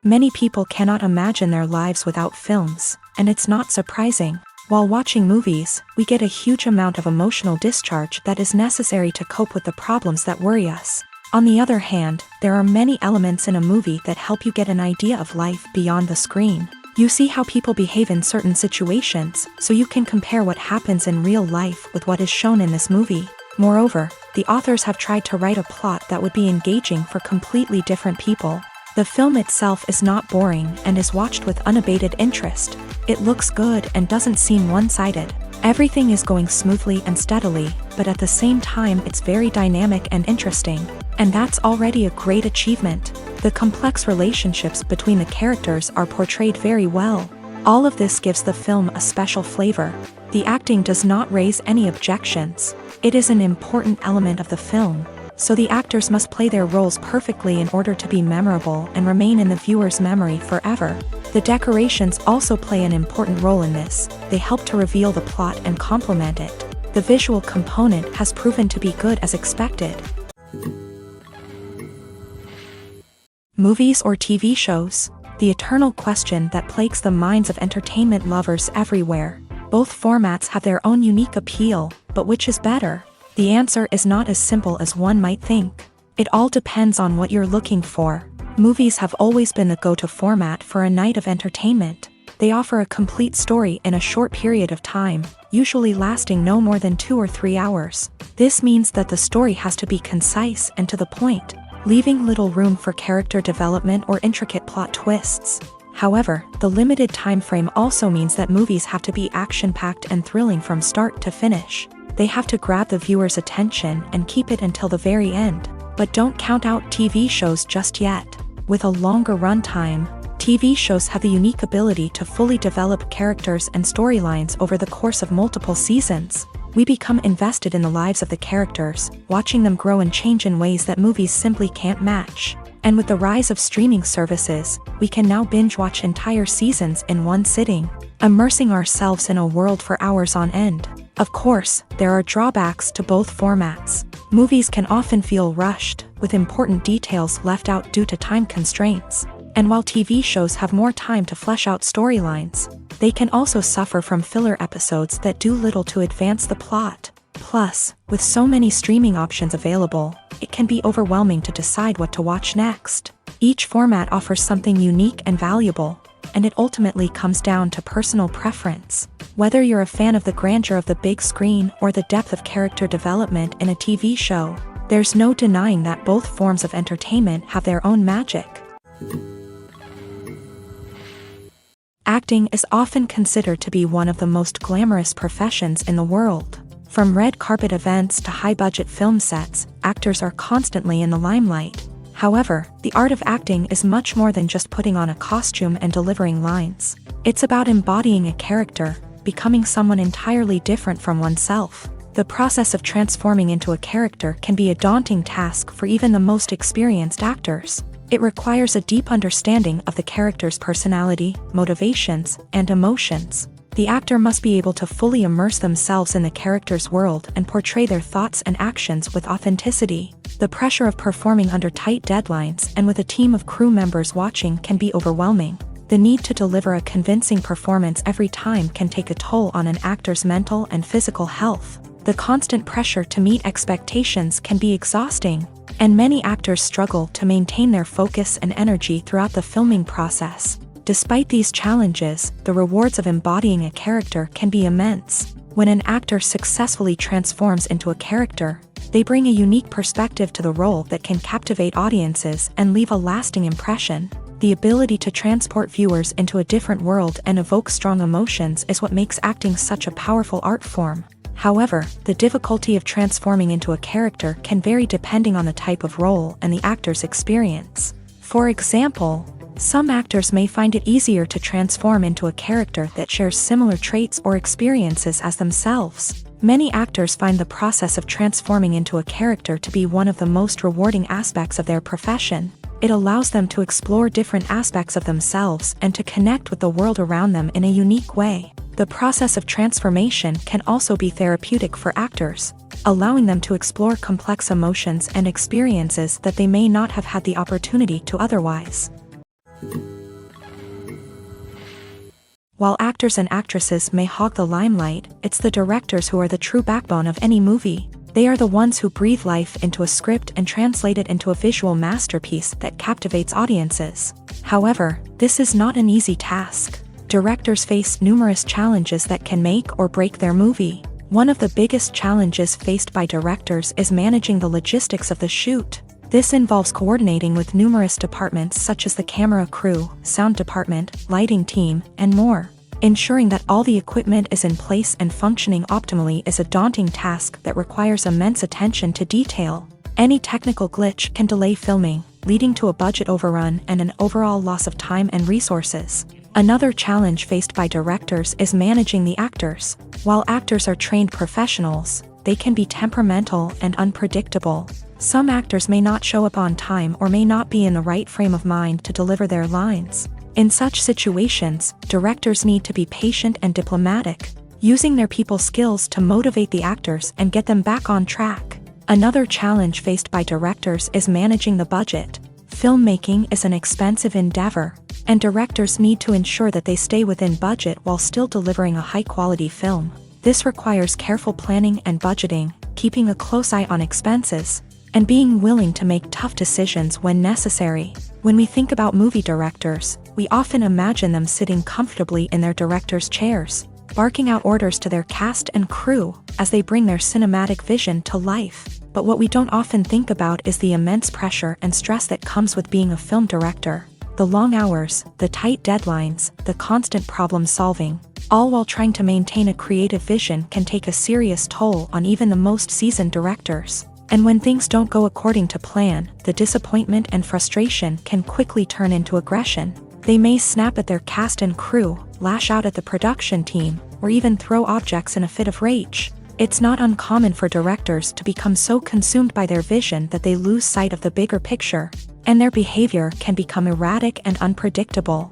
Many people cannot imagine their lives without films, and it's not surprising. While watching movies, we get a huge amount of emotional discharge that is necessary to cope with the problems that worry us. On the other hand, there are many elements in a movie that help you get an idea of life beyond the screen. You see how people behave in certain situations, so you can compare what happens in real life with what is shown in this movie. Moreover, the authors have tried to write a plot that would be engaging for completely different people. The film itself is not boring and is watched with unabated interest. It looks good and doesn't seem one-sided. Everything is going smoothly and steadily, but at the same time it's very dynamic and interesting. And that's already a great achievement. The complex relationships between the characters are portrayed very well. All of this gives the film a special flavor. The acting does not raise any objections. It is an important element of the film, so the actors must play their roles perfectly in order to be memorable and remain in the viewer's memory forever. The decorations also play an important role in this. They help to reveal the plot and complement it. The visual component has proven to be good as expected. Movies or TV shows? The eternal question that plagues the minds of entertainment lovers everywhere. Both formats have their own unique appeal, but which is better? The answer is not as simple as one might think. It all depends on what you're looking for. Movies have always been the go-to format for a night of entertainment. They offer a complete story in a short period of time, usually lasting no more than 2 or 3 hours. This means that the story has to be concise and to the point, leaving little room for character development or intricate plot twists. However, the limited time frame also means that movies have to be action-packed and thrilling from start to finish. They have to grab the viewer's attention and keep it until the very end. But don't count out TV shows just yet. With a longer runtime, TV shows have the unique ability to fully develop characters and storylines over the course of multiple seasons. We become invested in the lives of the characters, watching them grow and change in ways that movies simply can't match. And with the rise of streaming services, we can now binge-watch entire seasons in one sitting, immersing ourselves in a world for hours on end. Of course, there are drawbacks to both formats. Movies can often feel rushed, with important details left out due to time constraints. And while TV shows have more time to flesh out storylines, they can also suffer from filler episodes that do little to advance the plot. Plus, with so many streaming options available, it can be overwhelming to decide what to watch next. Each format offers something unique and valuable, and it ultimately comes down to personal preference. Whether you're a fan of the grandeur of the big screen or the depth of character development in a TV show, there's no denying that both forms of entertainment have their own magic. Acting is often considered to be one of the most glamorous professions in the world. From red carpet events to high-budget film sets, actors are constantly in the limelight. However, the art of acting is much more than just putting on a costume and delivering lines. It's about embodying a character, becoming someone entirely different from oneself. The process of transforming into a character can be a daunting task for even the most experienced actors. It requires a deep understanding of the character's personality, motivations, and emotions. The actor must be able to fully immerse themselves in the character's world and portray their thoughts and actions with authenticity. The pressure of performing under tight deadlines and with a team of crew members watching can be overwhelming. The need to deliver a convincing performance every time can take a toll on an actor's mental and physical health. The constant pressure to meet expectations can be exhausting, and many actors struggle to maintain their focus and energy throughout the filming process. Despite these challenges, the rewards of embodying a character can be immense. When an actor successfully transforms into a character, they bring a unique perspective to the role that can captivate audiences and leave a lasting impression. The ability to transport viewers into a different world and evoke strong emotions is what makes acting such a powerful art form. However, the difficulty of transforming into a character can vary depending on the type of role and the actor's experience. For example, some actors may find it easier to transform into a character that shares similar traits or experiences as themselves. Many actors find the process of transforming into a character to be one of the most rewarding aspects of their profession. It allows them to explore different aspects of themselves and to connect with the world around them in a unique way. The process of transformation can also be therapeutic for actors, allowing them to explore complex emotions and experiences that they may not have had the opportunity to otherwise. While actors and actresses may hog the limelight, it's the directors who are the true backbone of any movie. They are the ones who breathe life into a script and translate it into a visual masterpiece that captivates audiences. However, this is not an easy task. Directors face numerous challenges that can make or break their movie. One of the biggest challenges faced by directors is managing the logistics of the shoot. This involves coordinating with numerous departments such as the camera crew, sound department, lighting team, and more. Ensuring that all the equipment is in place and functioning optimally is a daunting task that requires immense attention to detail. Any technical glitch can delay filming, leading to a budget overrun and an overall loss of time and resources. Another challenge faced by directors is managing the actors. While actors are trained professionals, they can be temperamental and unpredictable. Some actors may not show up on time or may not be in the right frame of mind to deliver their lines. In such situations, directors need to be patient and diplomatic, using their people skills to motivate the actors and get them back on track. Another challenge faced by directors is managing the budget. Filmmaking is an expensive endeavor, and directors need to ensure that they stay within budget while still delivering a high-quality film. This requires careful planning and budgeting, keeping a close eye on expenses, and being willing to make tough decisions when necessary. When we think about movie directors, we often imagine them sitting comfortably in their director's chairs, barking out orders to their cast and crew as they bring their cinematic vision to life. But what we don't often think about is the immense pressure and stress that comes with being a film director. The long hours, the tight deadlines, the constant problem solving, all while trying to maintain a creative vision can take a serious toll on even the most seasoned directors. And when things don't go according to plan, the disappointment and frustration can quickly turn into aggression. They may snap at their cast and crew, lash out at the production team, or even throw objects in a fit of rage. It's not uncommon for directors to become so consumed by their vision that they lose sight of the bigger picture, and their behavior can become erratic and unpredictable.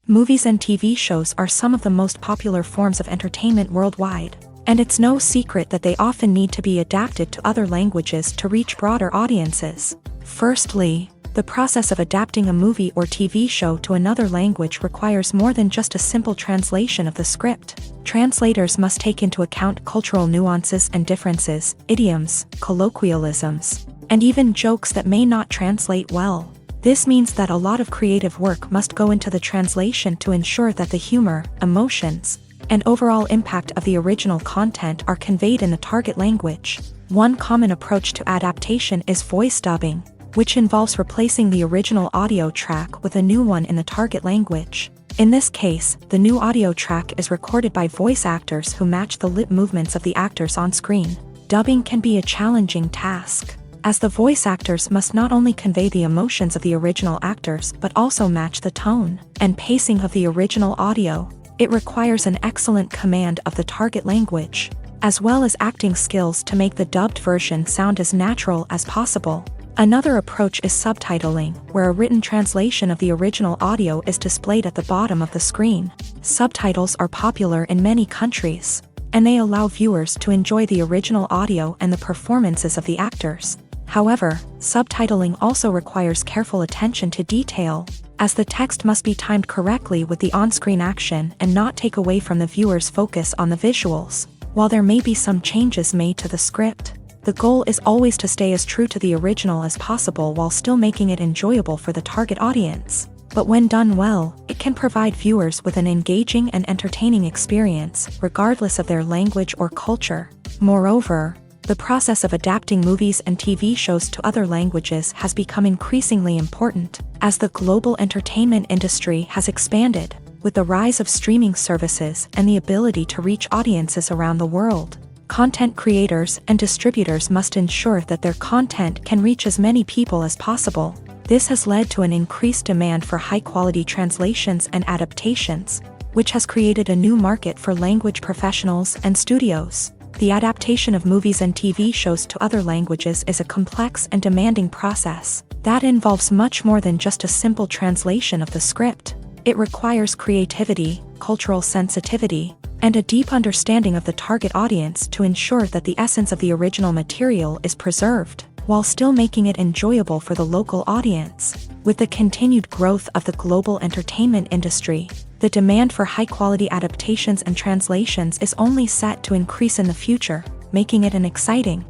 Movies and TV shows are some of the most popular forms of entertainment worldwide. And it's no secret that they often need to be adapted to other languages to reach broader audiences. Firstly, the process of adapting a movie or TV show to another language requires more than just a simple translation of the script. Translators must take into account cultural nuances and differences, idioms, colloquialisms, and even jokes that may not translate well. This means that a lot of creative work must go into the translation to ensure that the humor, emotions, and overall impact of the original content are conveyed in the target language. One common approach to adaptation is voice dubbing, which involves replacing the original audio track with a new one in the target language. In this case, the new audio track is recorded by voice actors who match the lip movements of the actors on screen. Dubbing can be a challenging task, as the voice actors must not only convey the emotions of the original actors but also match the tone and pacing of the original audio. It requires an excellent command of the target language, as well as acting skills to make the dubbed version sound as natural as possible. Another approach is subtitling, where a written translation of the original audio is displayed at the bottom of the screen. Subtitles are popular in many countries, and they allow viewers to enjoy the original audio and the performances of the actors. However, subtitling also requires careful attention to detail, as the text must be timed correctly with the on-screen action and not take away from the viewer's focus on the visuals. While there may be some changes made to the script, the goal is always to stay as true to the original as possible while still making it enjoyable for the target audience. But when done well, it can provide viewers with an engaging and entertaining experience, regardless of their language or culture. Moreover, the process of adapting movies and TV shows to other languages has become increasingly important, as the global entertainment industry has expanded, with the rise of streaming services and the ability to reach audiences around the world. Content creators and distributors must ensure that their content can reach as many people as possible. This has led to an increased demand for high-quality translations and adaptations, which has created a new market for language professionals and studios. The adaptation of movies and TV shows to other languages is a complex and demanding process that involves much more than just a simple translation of the script. It requires creativity, cultural sensitivity, and a deep understanding of the target audience to ensure that the essence of the original material is preserved. while still making it enjoyable for the local audience. With the continued growth of the global entertainment industry, the demand for high-quality adaptations and translations is only set to increase in the future, making it an exciting.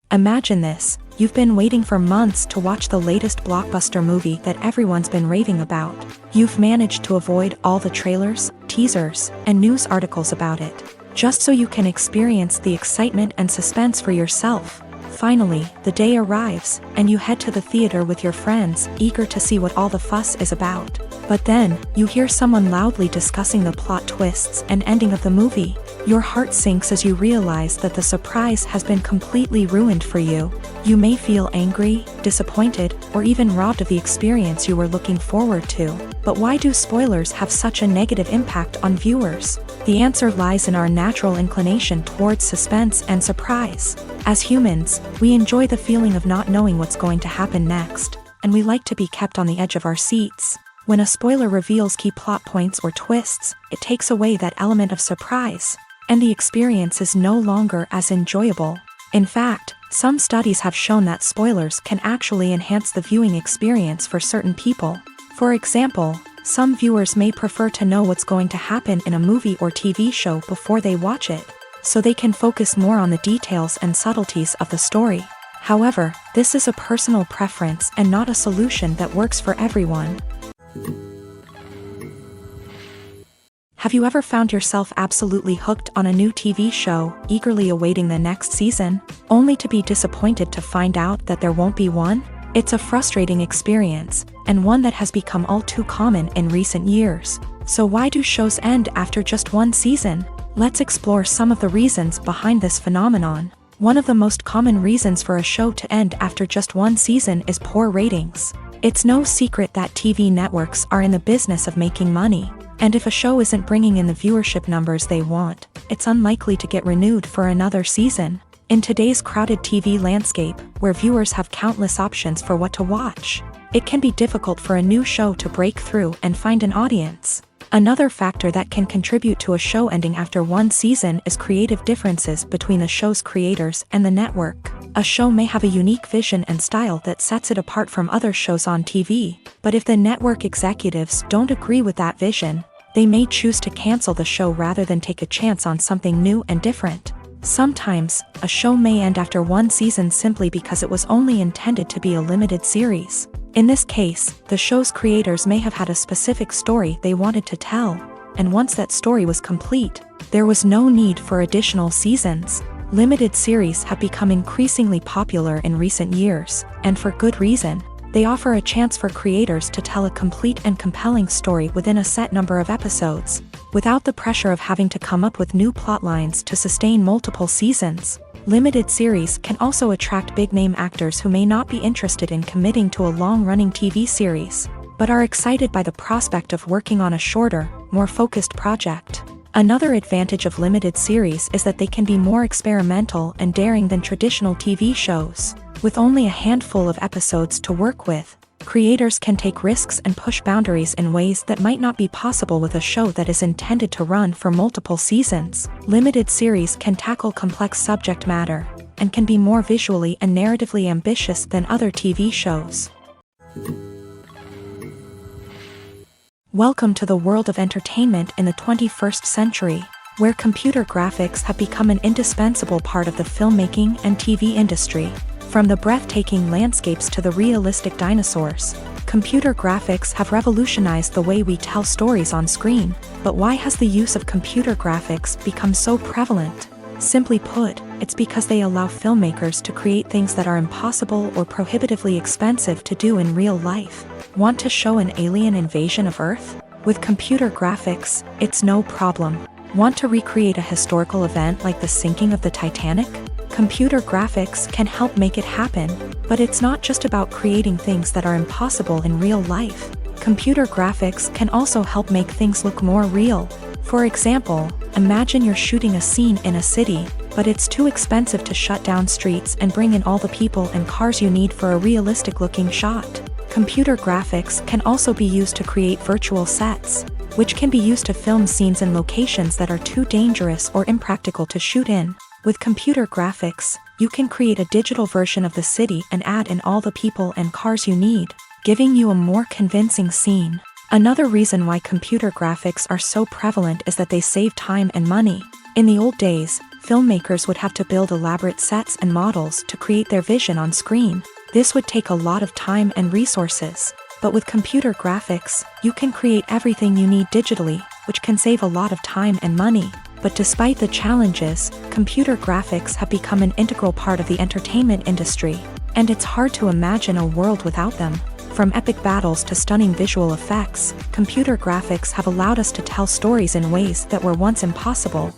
Imagine this: you've been waiting for months to watch the latest blockbuster movie that everyone's been raving about. You've managed to avoid all the trailers, teasers, and news articles about it, just so you can experience the excitement and suspense for yourself. Finally, the day arrives, and you head to the theater with your friends, eager to see what all the fuss is about. But then, you hear someone loudly discussing the plot twists and ending of the movie. Your heart sinks as you realize that the surprise has been completely ruined for you. You may feel angry, disappointed, or even robbed of the experience you were looking forward to. But why do spoilers have such a negative impact on viewers? The answer lies in our natural inclination towards suspense and surprise. As humans, we enjoy the feeling of not knowing what's going to happen next, and we like to be kept on the edge of our seats. When a spoiler reveals key plot points or twists, it takes away that element of surprise, and the experience is no longer as enjoyable. In fact, some studies have shown that spoilers can actually enhance the viewing experience for certain people. For example, some viewers may prefer to know what's going to happen in a movie or TV show before they watch it, so they can focus more on the details and subtleties of the story. However, this is a personal preference and not a solution that works for everyone. Have you ever found yourself absolutely hooked on a new TV show, eagerly awaiting the next season, only to be disappointed to find out that there won't be one? It's a frustrating experience, and one that has become all too common in recent years. So why do shows end after just one season? Let's explore some of the reasons behind this phenomenon. One of the most common reasons for a show to end after just one season is poor ratings. It's no secret that TV networks are in the business of making money, and if a show isn't bringing in the viewership numbers they want, it's unlikely to get renewed for another season. In today's crowded TV landscape, where viewers have countless options for what to watch, it can be difficult for a new show to break through and find an audience. Another factor that can contribute to a show ending after one season is creative differences between the show's creators and the network. A show may have a unique vision and style that sets it apart from other shows on TV, but if the network executives don't agree with that vision, they may choose to cancel the show rather than take a chance on something new and different. Sometimes, a show may end after one season simply because it was only intended to be a limited series. In this case, the show's creators may have had a specific story they wanted to tell, and once that story was complete, there was no need for additional seasons. Limited series have become increasingly popular in recent years, and for good reason. They offer a chance for creators to tell a complete and compelling story within a set number of episodes, without the pressure of having to come up with new plotlines to sustain multiple seasons. Limited series can also attract big-name actors who may not be interested in committing to a long-running TV series, but are excited by the prospect of working on a shorter, more focused project. Another advantage of limited series is that they can be more experimental and daring than traditional TV shows. With only a handful of episodes to work with, creators can take risks and push boundaries in ways that might not be possible with a show that is intended to run for multiple seasons. Limited series can tackle complex subject matter, and can be more visually and narratively ambitious than other TV shows. Welcome to the world of entertainment in the 21st century, where computer graphics have become an indispensable part of the filmmaking and TV industry. From the breathtaking landscapes to the realistic dinosaurs, computer graphics have revolutionized the way we tell stories on screen. But why has the use of computer graphics become so prevalent? Simply put, it's because they allow filmmakers to create things that are impossible or prohibitively expensive to do in real life. Want to show an alien invasion of Earth? With computer graphics, it's no problem. Want to recreate a historical event like the sinking of the Titanic? Computer graphics can help make it happen, but it's not just about creating things that are impossible in real life. Computer graphics can also help make things look more real. For example, imagine you're shooting a scene in a city, but it's too expensive to shut down streets and bring in all the people and cars you need for a realistic-looking shot. Computer graphics can also be used to create virtual sets, which can be used to film scenes in locations that are too dangerous or impractical to shoot in. With computer graphics, you can create a digital version of the city and add in all the people and cars you need, giving you a more convincing scene. Another reason why computer graphics are so prevalent is that they save time and money. In the old days, filmmakers would have to build elaborate sets and models to create their vision on screen. This would take a lot of time and resources. But with computer graphics, you can create everything you need digitally, which can save a lot of time and money. But despite the challenges, computer graphics have become an integral part of the entertainment industry, and it's hard to imagine a world without them. From epic battles to stunning visual effects, computer graphics have allowed us to tell stories in ways that were once impossible.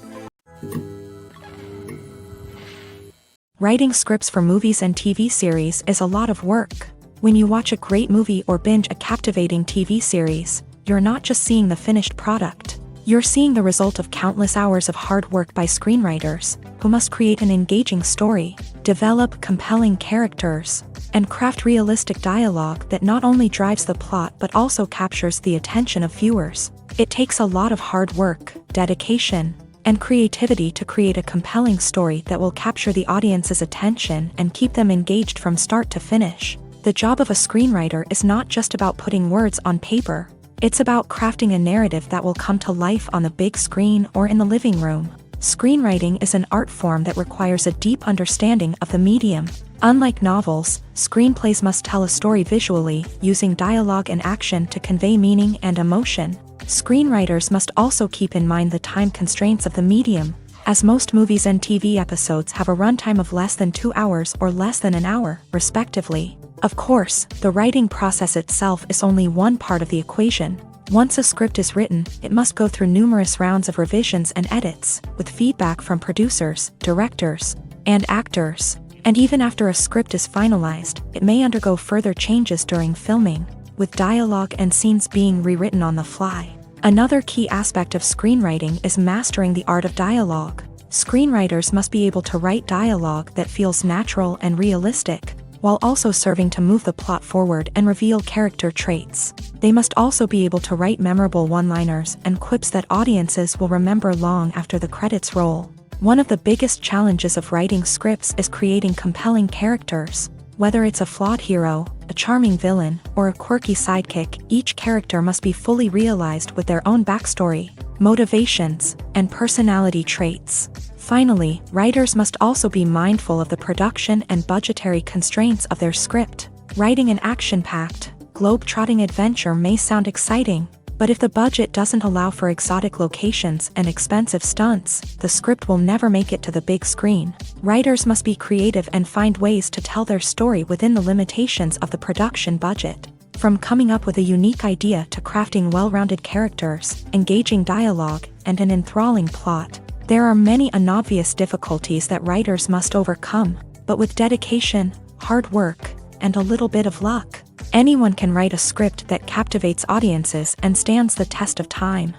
Writing scripts for movies and TV series is a lot of work. When you watch a great movie or binge a captivating TV series, you're not just seeing the finished product. You're seeing the result of countless hours of hard work by screenwriters, who must create an engaging story, develop compelling characters, and craft realistic dialogue that not only drives the plot but also captures the attention of viewers. It takes a lot of hard work, dedication, and creativity to create a compelling story that will capture the audience's attention and keep them engaged from start to finish. The job of a screenwriter is not just about putting words on paper. It's about crafting a narrative that will come to life on the big screen or in the living room. Screenwriting is an art form that requires a deep understanding of the medium. Unlike novels, screenplays must tell a story visually, using dialogue and action to convey meaning and emotion. Screenwriters must also keep in mind the time constraints of the medium, as most movies and TV episodes have a runtime of less than 2 hours or less than an hour, respectively. Of course, the writing process itself is only one part of the equation. Once a script is written, it must go through numerous rounds of revisions and edits, with feedback from producers, directors, and actors. And even after a script is finalized, it may undergo further changes during filming, with dialogue and scenes being rewritten on the fly. Another key aspect of screenwriting is mastering the art of dialogue. Screenwriters must be able to write dialogue that feels natural and realistic, while also serving to move the plot forward and reveal character traits. They must also be able to write memorable one-liners and quips that audiences will remember long after the credits roll. One of the biggest challenges of writing scripts is creating compelling characters. Whether it's a flawed hero, a charming villain, or a quirky sidekick, each character must be fully realized with their own backstory, motivations, and personality traits. Finally, writers must also be mindful of the production and budgetary constraints of their script. Writing an action-packed, globe-trotting adventure may sound exciting, but if the budget doesn't allow for exotic locations and expensive stunts, the script will never make it to the big screen. Writers must be creative and find ways to tell their story within the limitations of the production budget. From coming up with a unique idea to crafting well-rounded characters, engaging dialogue, and an enthralling plot, there are many unobvious difficulties that writers must overcome, but with dedication, hard work, and a little bit of luck, anyone can write a script that captivates audiences and stands the test of time.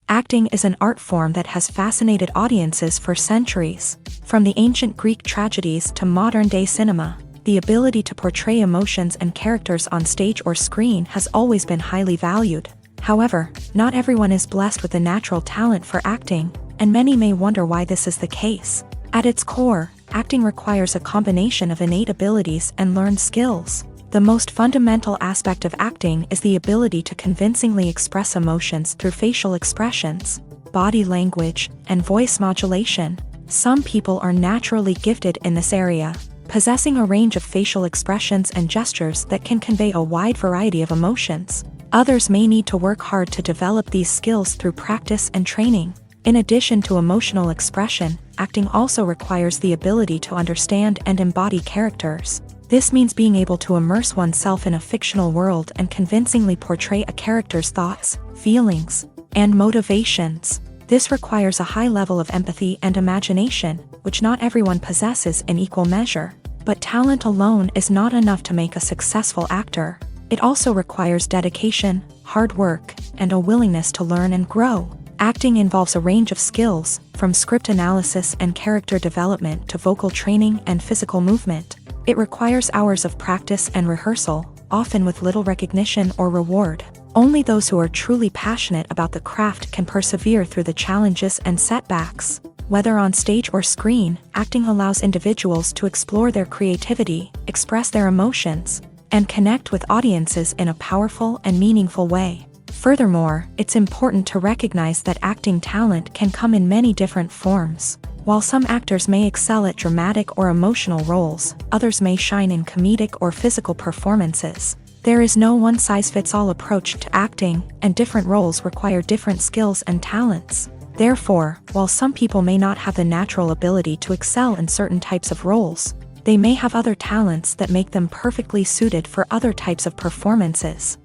Acting is an art form that has fascinated audiences for centuries. From the ancient Greek tragedies to modern-day cinema, the ability to portray emotions and characters on stage or screen has always been highly valued. However, not everyone is blessed with a natural talent for acting, and many may wonder why this is the case. At its core, acting requires a combination of innate abilities and learned skills. The most fundamental aspect of acting is the ability to convincingly express emotions through facial expressions, body language, and voice modulation. Some people are naturally gifted in this area, possessing a range of facial expressions and gestures that can convey a wide variety of emotions. Others may need to work hard to develop these skills through practice and training. In addition to emotional expression, acting also requires the ability to understand and embody characters. This means being able to immerse oneself in a fictional world and convincingly portray a character's thoughts, feelings, and motivations. This requires a high level of empathy and imagination, which not everyone possesses in equal measure. But talent alone is not enough to make a successful actor. It also requires dedication, hard work, and a willingness to learn and grow. Acting involves a range of skills, from script analysis and character development to vocal training and physical movement. It requires hours of practice and rehearsal, often with little recognition or reward. Only those who are truly passionate about the craft can persevere through the challenges and setbacks. Whether on stage or screen, acting allows individuals to explore their creativity, express their emotions, and connect with audiences in a powerful and meaningful way. Furthermore, it's important to recognize that acting talent can come in many different forms. While some actors may excel at dramatic or emotional roles, others may shine in comedic or physical performances. There is no one-size-fits-all approach to acting, and different roles require different skills and talents. Therefore, while some people may not have the natural ability to excel in certain types of roles, they may have other talents that make them perfectly suited for other types of performances.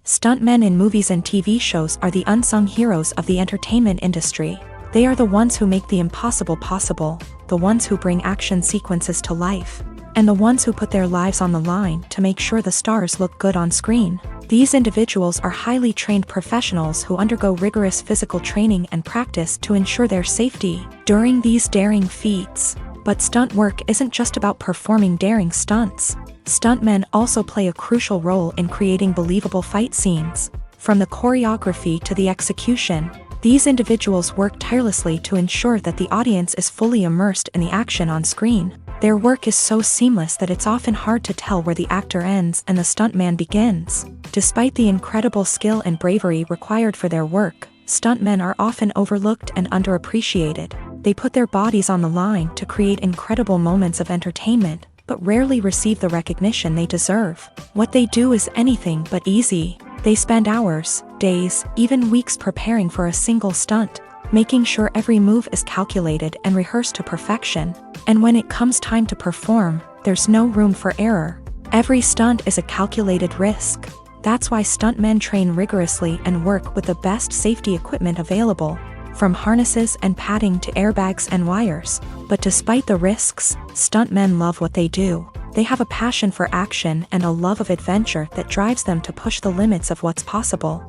Stuntmen in movies and TV shows are the unsung heroes of the entertainment industry. They are the ones who make the impossible possible, the ones who bring action sequences to life, and the ones who put their lives on the line to make sure the stars look good on screen. These individuals are highly trained professionals who undergo rigorous physical training and practice to ensure their safety during these daring feats. But stunt work isn't just about performing daring stunts. Stuntmen also play a crucial role in creating believable fight scenes. From the choreography to the execution, these individuals work tirelessly to ensure that the audience is fully immersed in the action on screen. Their work is so seamless that it's often hard to tell where the actor ends and the stuntman begins. Despite the incredible skill and bravery required for their work, stuntmen are often overlooked and underappreciated. They put their bodies on the line to create incredible moments of entertainment, but rarely receive the recognition they deserve. What they do is anything but easy. They spend hours, days, even weeks preparing for a single stunt, making sure every move is calculated and rehearsed to perfection. And when it comes time to perform, there's no room for error. Every stunt is a calculated risk. That's why stuntmen train rigorously and work with the best safety equipment available, from harnesses and padding to airbags and wires. But despite the risks, stuntmen love what they do. They have a passion for action and a love of adventure that drives them to push the limits of what's possible.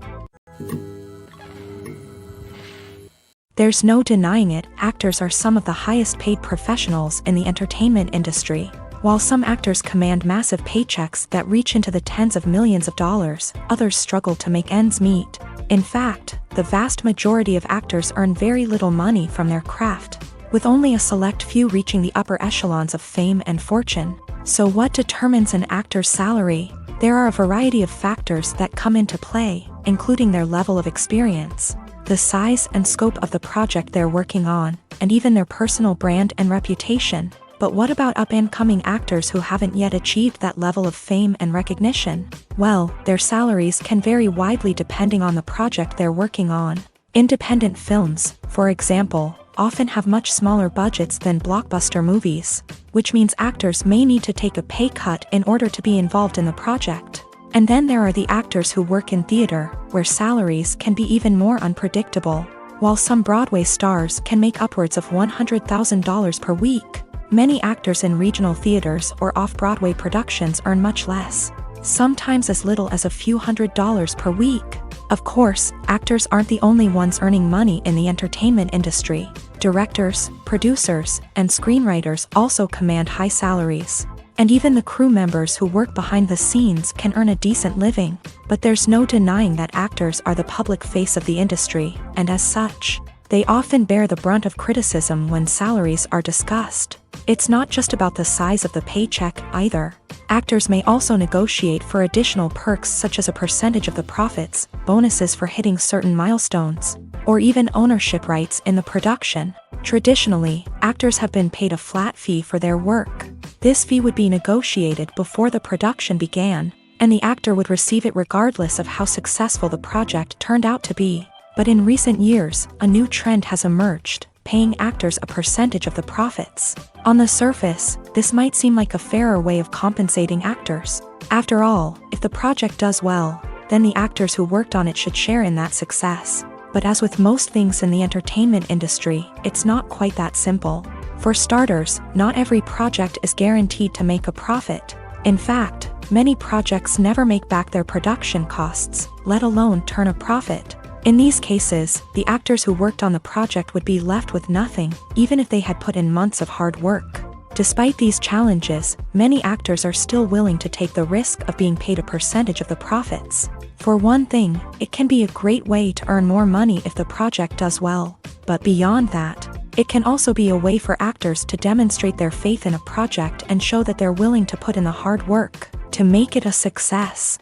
There's no denying it, actors are some of the highest paid professionals in the entertainment industry. While some actors command massive paychecks that reach into the tens of millions of dollars, others struggle to make ends meet. In fact, the vast majority of actors earn very little money from their craft, with only a select few reaching the upper echelons of fame and fortune. So what determines an actor's salary? There are a variety of factors that come into play, including their level of experience, the size and scope of the project they're working on, and even their personal brand and reputation. But what about up-and-coming actors who haven't yet achieved that level of fame and recognition? Well, their salaries can vary widely depending on the project they're working on. Independent films, for example, often have much smaller budgets than blockbuster movies, which means actors may need to take a pay cut in order to be involved in the project. And then there are the actors who work in theater, where salaries can be even more unpredictable. While some Broadway stars can make upwards of $100,000 per week, many actors in regional theaters or off-Broadway productions earn much less, sometimes as little as a few $100s per week. Of course, actors aren't the only ones earning money in the entertainment industry. Directors, producers, and screenwriters also command high salaries. And even the crew members who work behind the scenes can earn a decent living. But there's no denying that actors are the public face of the industry, and as such, they often bear the brunt of criticism when salaries are discussed. It's not just about the size of the paycheck either. Actors may also negotiate for additional perks such as a percentage of the profits, bonuses for hitting certain milestones, or even ownership rights in the production. Traditionally, actors have been paid a flat fee for their work. This fee would be negotiated before the production began, and the actor would receive it regardless of how successful the project turned out to be. But in recent years, a new trend has emerged, paying actors a percentage of the profits. On the surface, this might seem like a fairer way of compensating actors. After all, if the project does well, then the actors who worked on it should share in that success. But as with most things in the entertainment industry, it's not quite that simple. For starters, not every project is guaranteed to make a profit. In fact, many projects never make back their production costs, let alone turn a profit. In these cases, the actors who worked on the project would be left with nothing, even if they had put in months of hard work. Despite these challenges, many actors are still willing to take the risk of being paid a percentage of the profits. For one thing, it can be a great way to earn more money if the project does well. But beyond that, it can also be a way for actors to demonstrate their faith in a project and show that they're willing to put in the hard work to make it a success.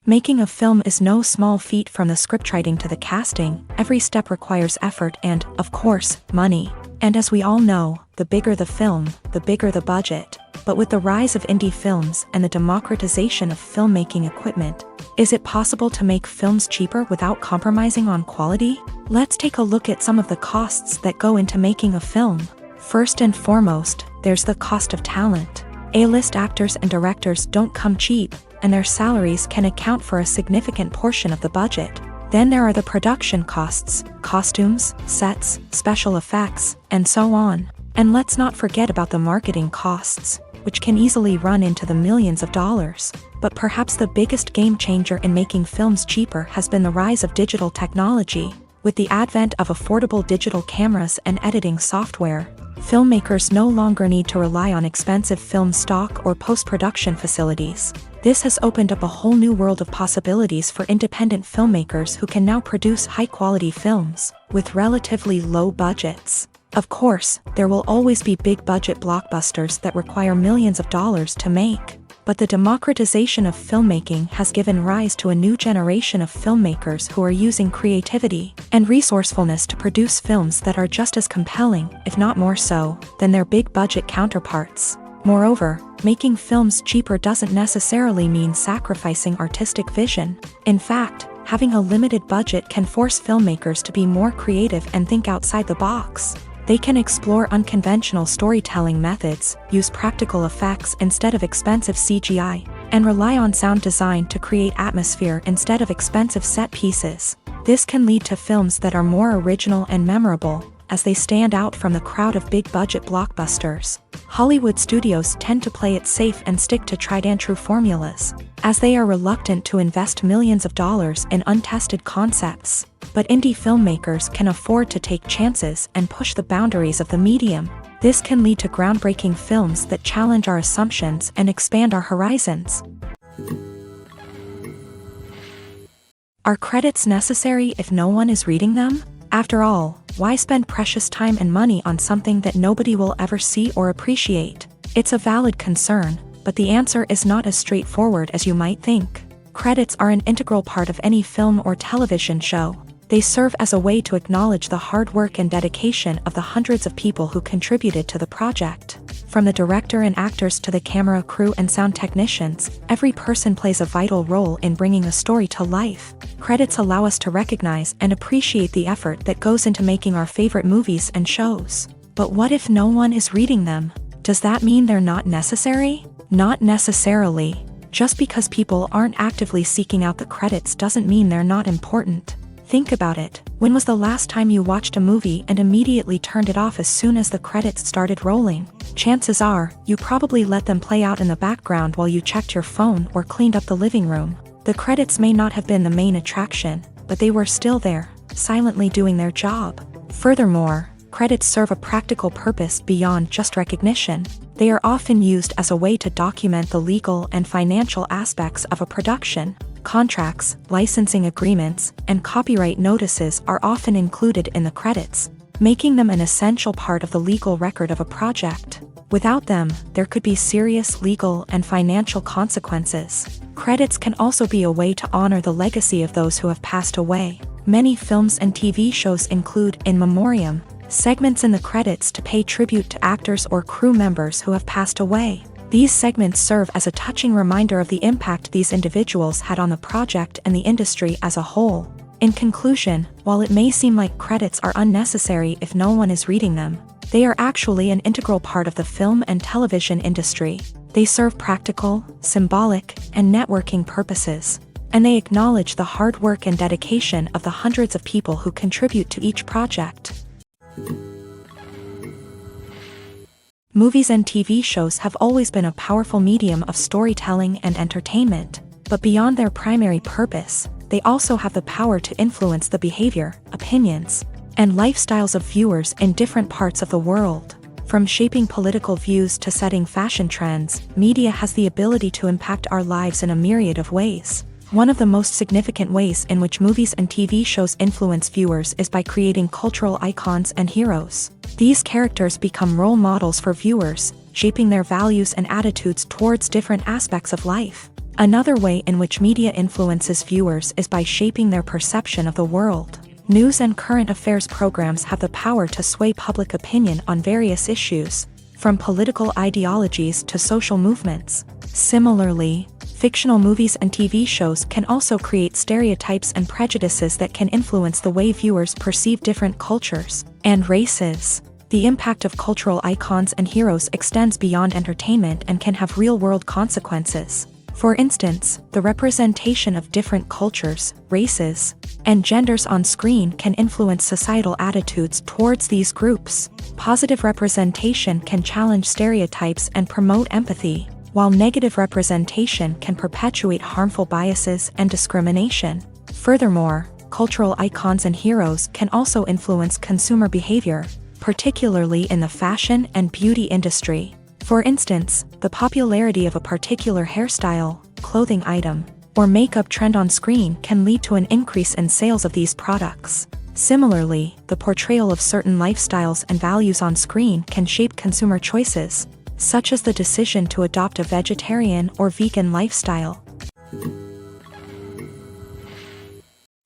Making a film is no small feat. From the scriptwriting to the casting, every step requires effort and, of course, money. And as we all know, the bigger the film, the bigger the budget. But with the rise of indie films and the democratization of filmmaking equipment, is it possible to make films cheaper without compromising on quality? Let's take a look at some of the costs that go into making a film. First and foremost, there's the cost of talent. A-list actors and directors don't come cheap, and their salaries can account for a significant portion of the budget. Then there are the production costs, costumes, sets, special effects, and so on. And let's not forget about the marketing costs, which can easily run into the millions of dollars. But perhaps the biggest game changer in making films cheaper has been the rise of digital technology. With the advent of affordable digital cameras and editing software, filmmakers no longer need to rely on expensive film stock or post-production facilities. This has opened up a whole new world of possibilities for independent filmmakers who can now produce high-quality films with relatively low budgets. Of course, there will always be big-budget blockbusters that require millions of dollars to make. But the democratization of filmmaking has given rise to a new generation of filmmakers who are using creativity and resourcefulness to produce films that are just as compelling, if not more so, than their big-budget counterparts. Moreover, making films cheaper doesn't necessarily mean sacrificing artistic vision. In fact, having a limited budget can force filmmakers to be more creative and think outside the box. They can explore unconventional storytelling methods, use practical effects instead of expensive CGI, and rely on sound design to create atmosphere instead of expensive set pieces. This can lead to films that are more original and memorable, as they stand out from the crowd of big-budget blockbusters. Hollywood studios tend to play it safe and stick to tried-and-true formulas, as they are reluctant to invest millions of dollars in untested concepts. But indie filmmakers can afford to take chances and push the boundaries of the medium. This can lead to groundbreaking films that challenge our assumptions and expand our horizons. Are credits necessary if no one is reading them? After all, why spend precious time and money on something that nobody will ever see or appreciate? It's a valid concern, but the answer is not as straightforward as you might think. Credits are an integral part of any film or television show. They serve as a way to acknowledge the hard work and dedication of the hundreds of people who contributed to the project. From the director and actors to the camera crew and sound technicians, every person plays a vital role in bringing a story to life. Credits allow us to recognize and appreciate the effort that goes into making our favorite movies and shows. But what if no one is reading them? Does that mean they're not necessary? Not necessarily. Just because people aren't actively seeking out the credits doesn't mean they're not important. Think about it. When was the last time you watched a movie and immediately turned it off as soon as the credits started rolling? Chances are, you probably let them play out in the background while you checked your phone or cleaned up the living room. The credits may not have been the main attraction, but they were still there, silently doing their job. Furthermore, credits serve a practical purpose beyond just recognition. They are often used as a way to document the legal and financial aspects of a production. Contracts, licensing agreements, and copyright notices are often included in the credits, making them an essential part of the legal record of a project. Without them, there could be serious legal and financial consequences. Credits can also be a way to honor the legacy of those who have passed away. Many films and TV shows include in memoriam segments in the credits to pay tribute to actors or crew members who have passed away. These segments serve as a touching reminder of the impact these individuals had on the project and the industry as a whole. In conclusion, while it may seem like credits are unnecessary if no one is reading them, they are actually an integral part of the film and television industry. They serve practical, symbolic, and networking purposes, and they acknowledge the hard work and dedication of the hundreds of people who contribute to each project. Movies and TV shows have always been a powerful medium of storytelling and entertainment, but beyond their primary purpose, they also have the power to influence the behavior, opinions, and lifestyles of viewers in different parts of the world. From shaping political views to setting fashion trends, media has the ability to impact our lives in a myriad of ways. One of the most significant ways in which movies and TV shows influence viewers is by creating cultural icons and heroes. These characters become role models for viewers, shaping their values and attitudes towards different aspects of life. Another way in which media influences viewers is by shaping their perception of the world. News and current affairs programs have the power to sway public opinion on various issues, from political ideologies to social movements. Similarly, fictional movies and TV shows can also create stereotypes and prejudices that can influence the way viewers perceive different cultures and races. The impact of cultural icons and heroes extends beyond entertainment and can have real-world consequences. For instance, the representation of different cultures, races, and genders on screen can influence societal attitudes towards these groups. Positive representation can challenge stereotypes and promote empathy, while negative representation can perpetuate harmful biases and discrimination. Furthermore, cultural icons and heroes can also influence consumer behavior, particularly in the fashion and beauty industry. For instance, the popularity of a particular hairstyle, clothing item, or makeup trend on screen can lead to an increase in sales of these products. Similarly, the portrayal of certain lifestyles and values on screen can shape consumer choices, such as the decision to adopt a vegetarian or vegan lifestyle.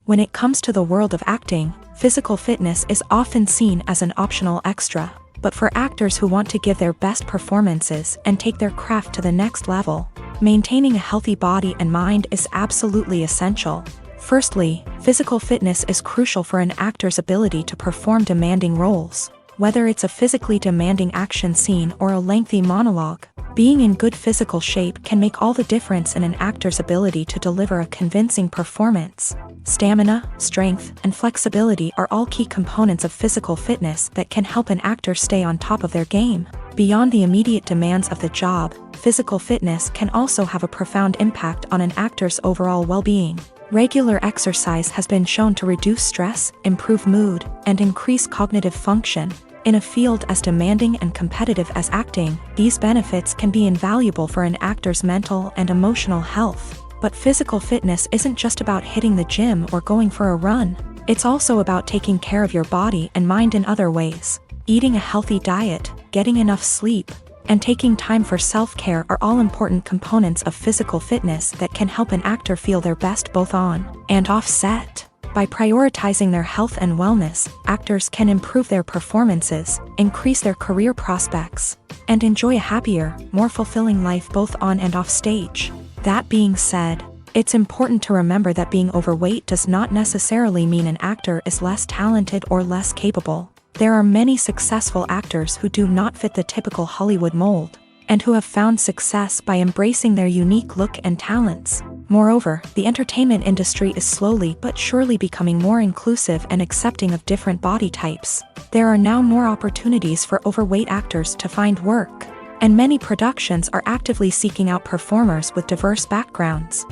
When it comes to the world of acting, physical fitness is often seen as an optional extra. But for actors who want to give their best performances and take their craft to the next level, maintaining a healthy body and mind is absolutely essential. Firstly, physical fitness is crucial for an actor's ability to perform demanding roles. Whether it's a physically demanding action scene or a lengthy monologue, being in good physical shape can make all the difference in an actor's ability to deliver a convincing performance. Stamina, strength, and flexibility are all key components of physical fitness that can help an actor stay on top of their game. Beyond the immediate demands of the job, physical fitness can also have a profound impact on an actor's overall well-being. Regular exercise has been shown to reduce stress, improve mood, and increase cognitive function. In a field as demanding and competitive as acting, these benefits can be invaluable for an actor's mental and emotional health. But physical fitness isn't just about hitting the gym or going for a run. It's also about taking care of your body and mind in other ways. Eating a healthy diet, getting enough sleep, and taking time for self-care are all important components of physical fitness that can help an actor feel their best both on and off set. By prioritizing their health and wellness, actors can improve their performances, increase their career prospects, and enjoy a happier, more fulfilling life both on and off stage. That being said, it's important to remember that being overweight does not necessarily mean an actor is less talented or less capable. There are many successful actors who do not fit the typical Hollywood mold, and who have found success by embracing their unique look and talents. Moreover, the entertainment industry is slowly but surely becoming more inclusive and accepting of different body types. There are now more opportunities for overweight actors to find work, and many productions are actively seeking out performers with diverse backgrounds.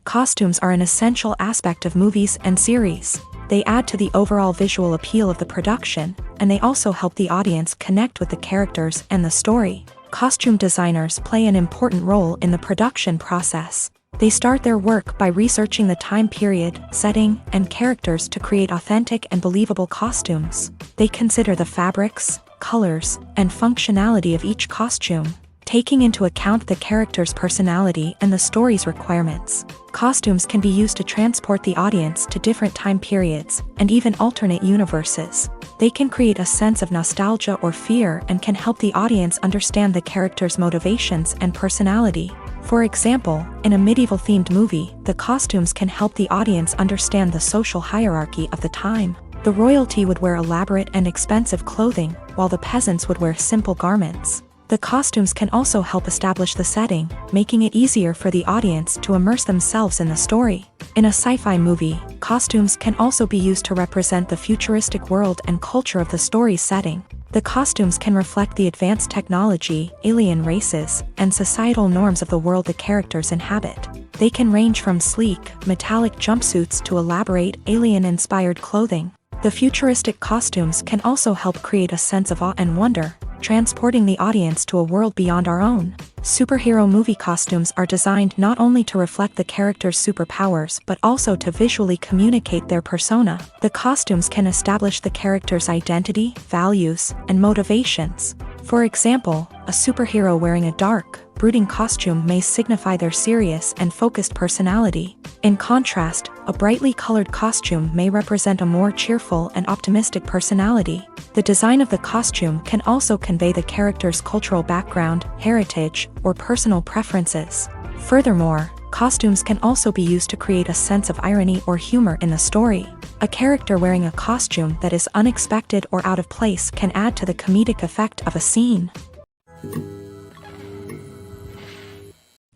Costumes are an essential aspect of movies and series. They add to the overall visual appeal of the production, and they also help the audience connect with the characters and the story. Costume designers play an important role in the production process. They start their work by researching the time period, setting, and characters to create authentic and believable costumes. They consider the fabrics, colors, and functionality of each costume, taking into account the character's personality and the story's requirements. Costumes can be used to transport the audience to different time periods and even alternate universes. They can create a sense of nostalgia or fear and can help the audience understand the character's motivations and personality. For example, in a medieval-themed movie, the costumes can help the audience understand the social hierarchy of the time. The royalty would wear elaborate and expensive clothing, while the peasants would wear simple garments. The costumes can also help establish the setting, making it easier for the audience to immerse themselves in the story. In a sci-fi movie, costumes can also be used to represent the futuristic world and culture of the story's setting. The costumes can reflect the advanced technology, alien races, and societal norms of the world the characters inhabit. They can range from sleek, metallic jumpsuits to elaborate, alien-inspired clothing. The futuristic costumes can also help create a sense of awe and wonder, transporting the audience to a world beyond our own. Superhero movie costumes are designed not only to reflect the character's superpowers but also to visually communicate their persona. The costumes can establish the character's identity, values, and motivations. For example, a superhero wearing a dark, brooding costume may signify their serious and focused personality. In contrast, a brightly colored costume may represent a more cheerful and optimistic personality. The design of the costume can also convey the character's cultural background, heritage, or personal preferences. Furthermore, costumes can also be used to create a sense of irony or humor in the story. A character wearing a costume that is unexpected or out of place can add to the comedic effect of a scene.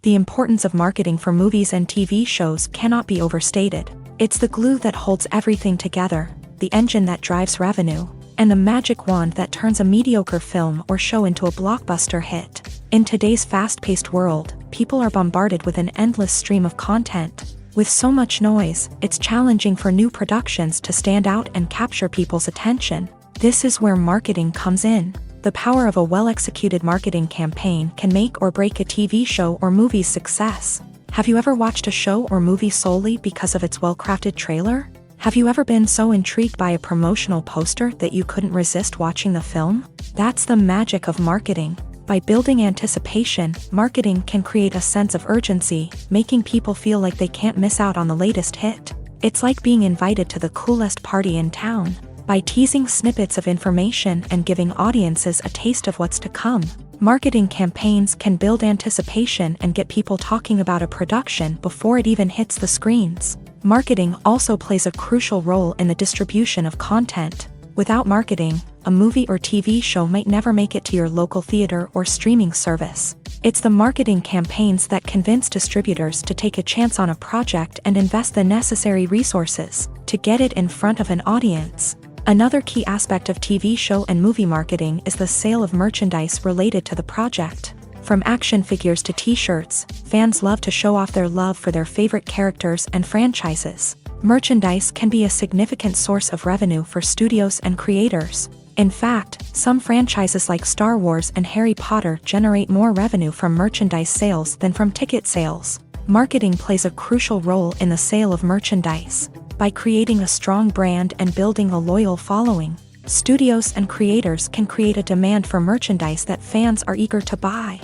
The importance of marketing for movies and TV shows cannot be overstated. It's the glue that holds everything together, the engine that drives revenue, and the magic wand that turns a mediocre film or show into a blockbuster hit. In today's fast-paced world, people are bombarded with an endless stream of content. With so much noise, it's challenging for new productions to stand out and capture people's attention. This is where marketing comes in. The power of a well-executed marketing campaign can make or break a TV show or movie's success. Have you ever watched a show or movie solely because of its well-crafted trailer? Have you ever been so intrigued by a promotional poster that you couldn't resist watching the film? That's the magic of marketing. By building anticipation, marketing can create a sense of urgency, making people feel like they can't miss out on the latest hit. It's like being invited to the coolest party in town. By teasing snippets of information and giving audiences a taste of what's to come, marketing campaigns can build anticipation and get people talking about a production before it even hits the screens. Marketing also plays a crucial role in the distribution of content. Without marketing, a movie or TV show might never make it to your local theater or streaming service. It's the marketing campaigns that convince distributors to take a chance on a project and invest the necessary resources to get it in front of an audience. Another key aspect of TV show and movie marketing is the sale of merchandise related to the project. From action figures to t-shirts, fans love to show off their love for their favorite characters and franchises. Merchandise can be a significant source of revenue for studios and creators. In fact, some franchises like Star Wars and Harry Potter generate more revenue from merchandise sales than from ticket sales. Marketing plays a crucial role in the sale of merchandise. By creating a strong brand and building a loyal following, studios and creators can create a demand for merchandise that fans are eager to buy.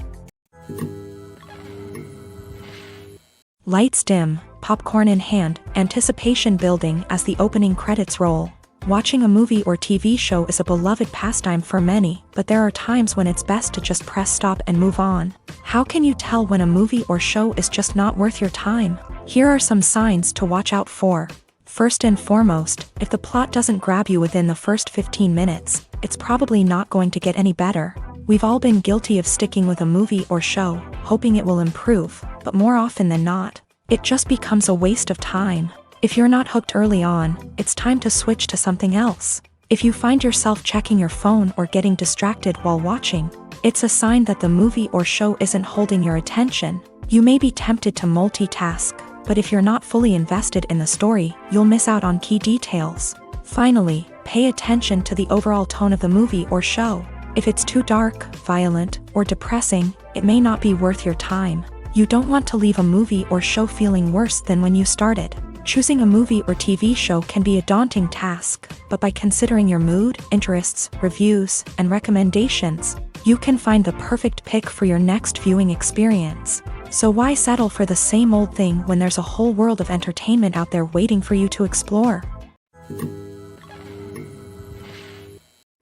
Lights dim, popcorn in hand, anticipation building as the opening credits roll. Watching a movie or TV show is a beloved pastime for many, but there are times when it's best to just press stop and move on. How can you tell when a movie or show is just not worth your time? Here are some signs to watch out for. First and foremost, if the plot doesn't grab you within the first 15 minutes, it's probably not going to get any better. We've all been guilty of sticking with a movie or show, hoping it will improve, but more often than not, it just becomes a waste of time. If you're not hooked early on, it's time to switch to something else. If you find yourself checking your phone or getting distracted while watching, it's a sign that the movie or show isn't holding your attention. You may be tempted to multitask, but if you're not fully invested in the story, you'll miss out on key details. Finally, pay attention to the overall tone of the movie or show. If it's too dark, violent, or depressing, it may not be worth your time. You don't want to leave a movie or show feeling worse than when you started. Choosing a movie or TV show can be a daunting task, but by considering your mood, interests, reviews, and recommendations, you can find the perfect pick for your next viewing experience. So why settle for the same old thing when there's a whole world of entertainment out there waiting for you to explore?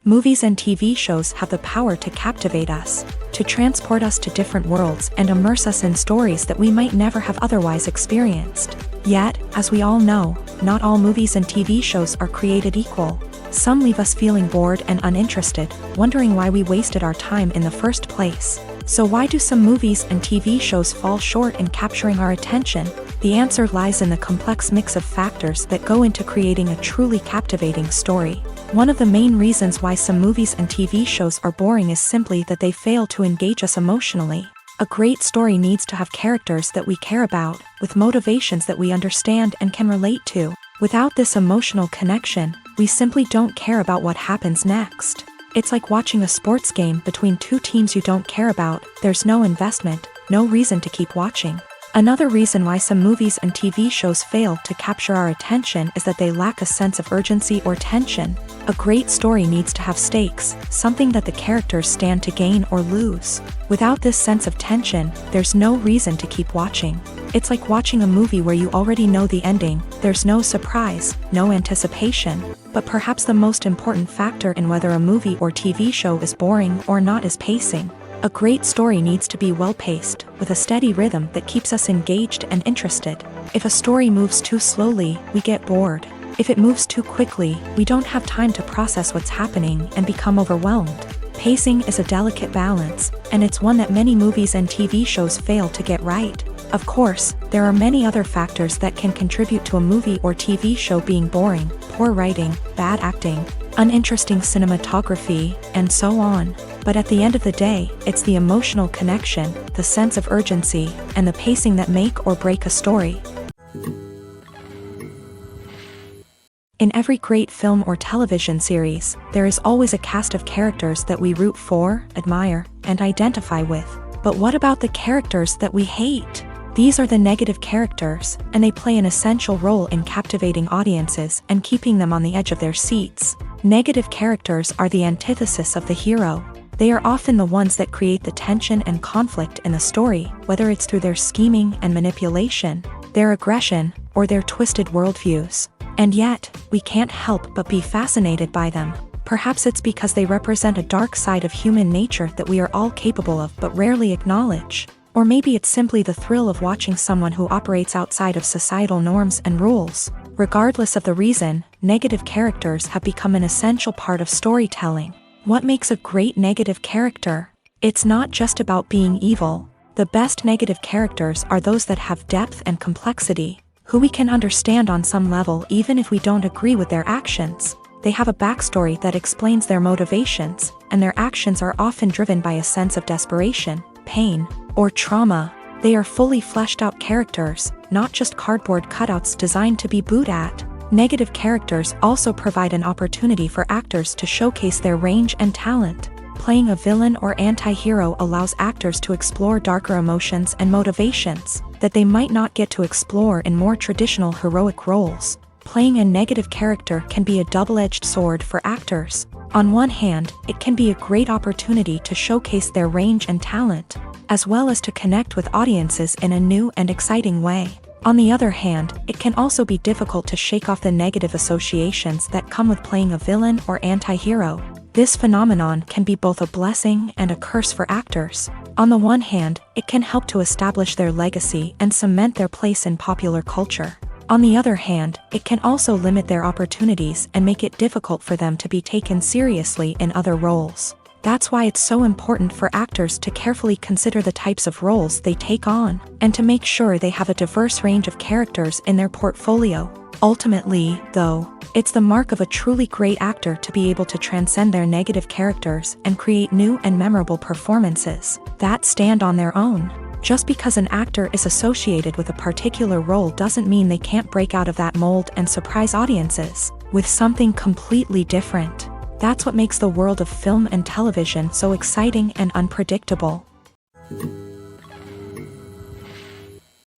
Movies and TV shows have the power to captivate us, to transport us to different worlds and immerse us in stories that we might never have otherwise experienced. Yet, as we all know, not all movies and TV shows are created equal. Some leave us feeling bored and uninterested, wondering why we wasted our time in the first place. So why do some movies and TV shows fall short in capturing our attention? The answer lies in the complex mix of factors that go into creating a truly captivating story. One of the main reasons why some movies and TV shows are boring is simply that they fail to engage us emotionally. A great story needs to have characters that we care about, with motivations that we understand and can relate to. Without this emotional connection, we simply don't care about what happens next. It's like watching a sports game between two teams you don't care about. There's no investment, no reason to keep watching. Another reason why some movies and TV shows fail to capture our attention is that they lack a sense of urgency or tension. A great story needs to have stakes, something that the characters stand to gain or lose. Without this sense of tension, there's no reason to keep watching. It's like watching a movie where you already know the ending. There's no surprise, no anticipation. But perhaps the most important factor in whether a movie or TV show is boring or not is pacing. A great story needs to be well-paced, with a steady rhythm that keeps us engaged and interested. If a story moves too slowly, we get bored. If it moves too quickly, we don't have time to process what's happening and become overwhelmed. Pacing is a delicate balance, and it's one that many movies and TV shows fail to get right. Of course, there are many other factors that can contribute to a movie or TV show being boring: poor writing, bad acting, uninteresting cinematography, and so on. But at the end of the day, it's the emotional connection, the sense of urgency, and the pacing that make or break a story. In every great film or television series, there is always a cast of characters that we root for, admire, and identify with. But what about the characters that we hate? These are the negative characters, and they play an essential role in captivating audiences and keeping them on the edge of their seats. Negative characters are the antithesis of the hero. They are often the ones that create the tension and conflict in the story, whether it's through their scheming and manipulation, their aggression, or their twisted worldviews. And yet, we can't help but be fascinated by them. Perhaps it's because they represent a dark side of human nature that we are all capable of but rarely acknowledge. Or maybe it's simply the thrill of watching someone who operates outside of societal norms and rules. Regardless of the reason, negative characters have become an essential part of storytelling. What makes a great negative character? It's not just about being evil. The best negative characters are those that have depth and complexity, who we can understand on some level even if we don't agree with their actions. They have a backstory that explains their motivations, and their actions are often driven by a sense of desperation, pain, or trauma. They are fully fleshed out characters, not just cardboard cutouts designed to be booed at. Negative characters also provide an opportunity for actors to showcase their range and talent. Playing a villain or anti-hero allows actors to explore darker emotions and motivations that they might not get to explore in more traditional heroic roles. Playing a negative character can be a double-edged sword for actors. On one hand, it can be a great opportunity to showcase their range and talent, as well as to connect with audiences in a new and exciting way. On the other hand, it can also be difficult to shake off the negative associations that come with playing a villain or anti-hero. This phenomenon can be both a blessing and a curse for actors. On the one hand, it can help to establish their legacy and cement their place in popular culture. On the other hand, it can also limit their opportunities and make it difficult for them to be taken seriously in other roles. That's why it's so important for actors to carefully consider the types of roles they take on, and to make sure they have a diverse range of characters in their portfolio. Ultimately, though, it's the mark of a truly great actor to be able to transcend their negative characters and create new and memorable performances that stand on their own. Just because an actor is associated with a particular role doesn't mean they can't break out of that mold and surprise audiences with something completely different. That's what makes the world of film and television so exciting and unpredictable.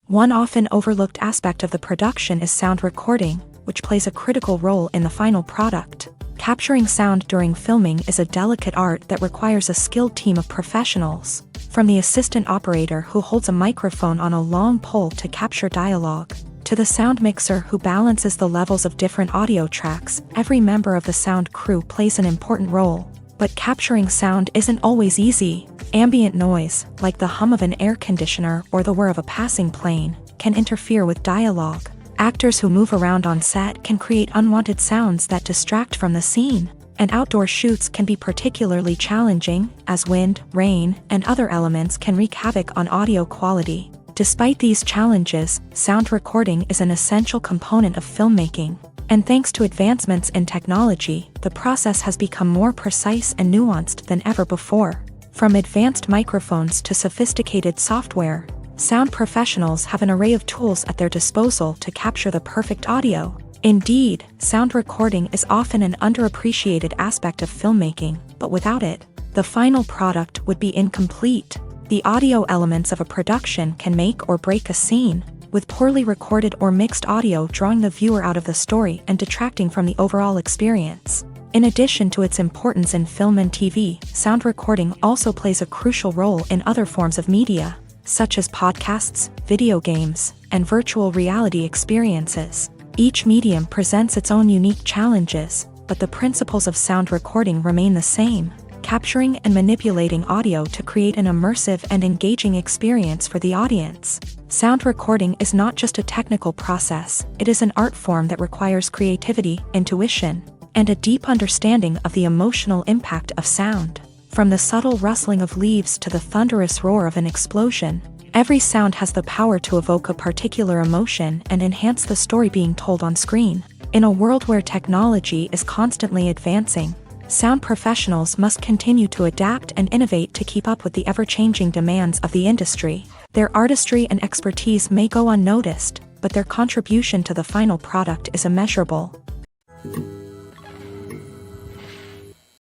One often overlooked aspect of the production is sound recording, which plays a critical role in the final product. Capturing sound during filming is a delicate art that requires a skilled team of professionals. From the assistant operator who holds a microphone on a long pole to capture dialogue, to the sound mixer who balances the levels of different audio tracks, every member of the sound crew plays an important role. But capturing sound isn't always easy. Ambient noise, like the hum of an air conditioner or the whir of a passing plane, can interfere with dialogue. Actors who move around on set can create unwanted sounds that distract from the scene. And outdoor shoots can be particularly challenging, as wind, rain, and other elements can wreak havoc on audio quality. Despite these challenges, sound recording is an essential component of filmmaking. And thanks to advancements in technology, the process has become more precise and nuanced than ever before. From advanced microphones to sophisticated software, sound professionals have an array of tools at their disposal to capture the perfect audio. Indeed, sound recording is often an underappreciated aspect of filmmaking, but without it, the final product would be incomplete. The audio elements of a production can make or break a scene, with poorly recorded or mixed audio drawing the viewer out of the story and detracting from the overall experience. In addition to its importance in film and TV, sound recording also plays a crucial role in other forms of media, such as podcasts, video games, and virtual reality experiences. Each medium presents its own unique challenges, but the principles of sound recording remain the same, capturing and manipulating audio to create an immersive and engaging experience for the audience. Sound recording is not just a technical process, it is an art form that requires creativity, intuition, and a deep understanding of the emotional impact of sound. From the subtle rustling of leaves to the thunderous roar of an explosion, every sound has the power to evoke a particular emotion and enhance the story being told on screen. In a world where technology is constantly advancing, sound professionals must continue to adapt and innovate to keep up with the ever-changing demands of the industry. Their artistry and expertise may go unnoticed, but their contribution to the final product is immeasurable.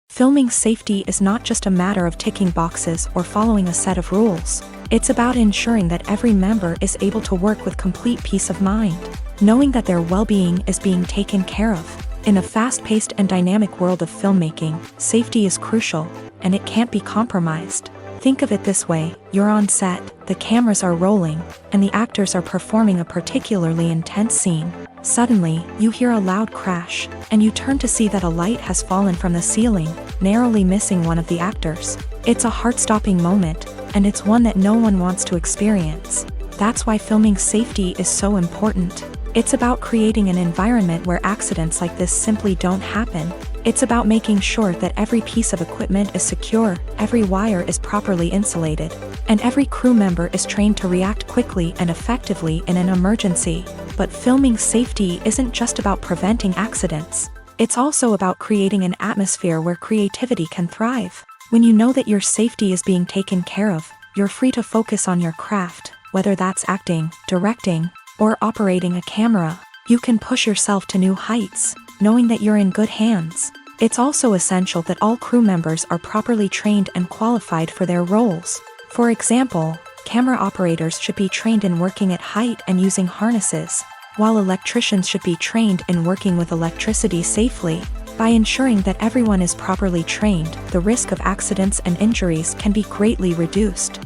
Filming safety is not just a matter of ticking boxes or following a set of rules. It's about ensuring that every member is able to work with complete peace of mind, knowing that their well-being is being taken care of. In a fast-paced and dynamic world of filmmaking, safety is crucial, and it can't be compromised. Think of it this way: you're on set, the cameras are rolling, and the actors are performing a particularly intense scene. Suddenly, you hear a loud crash, and you turn to see that a light has fallen from the ceiling, narrowly missing one of the actors. It's a heart-stopping moment, and it's one that no one wants to experience. That's why filming safety is so important. It's about creating an environment where accidents like this simply don't happen. It's about making sure that every piece of equipment is secure, every wire is properly insulated, and every crew member is trained to react quickly and effectively in an emergency. But filming safety isn't just about preventing accidents. It's also about creating an atmosphere where creativity can thrive. When you know that your safety is being taken care of, you're free to focus on your craft, whether that's acting, directing, or operating a camera. You can push yourself to new heights, knowing that you're in good hands. It's also essential that all crew members are properly trained and qualified for their roles. For example, camera operators should be trained in working at height and using harnesses, while electricians should be trained in working with electricity safely. By ensuring that everyone is properly trained, the risk of accidents and injuries can be greatly reduced.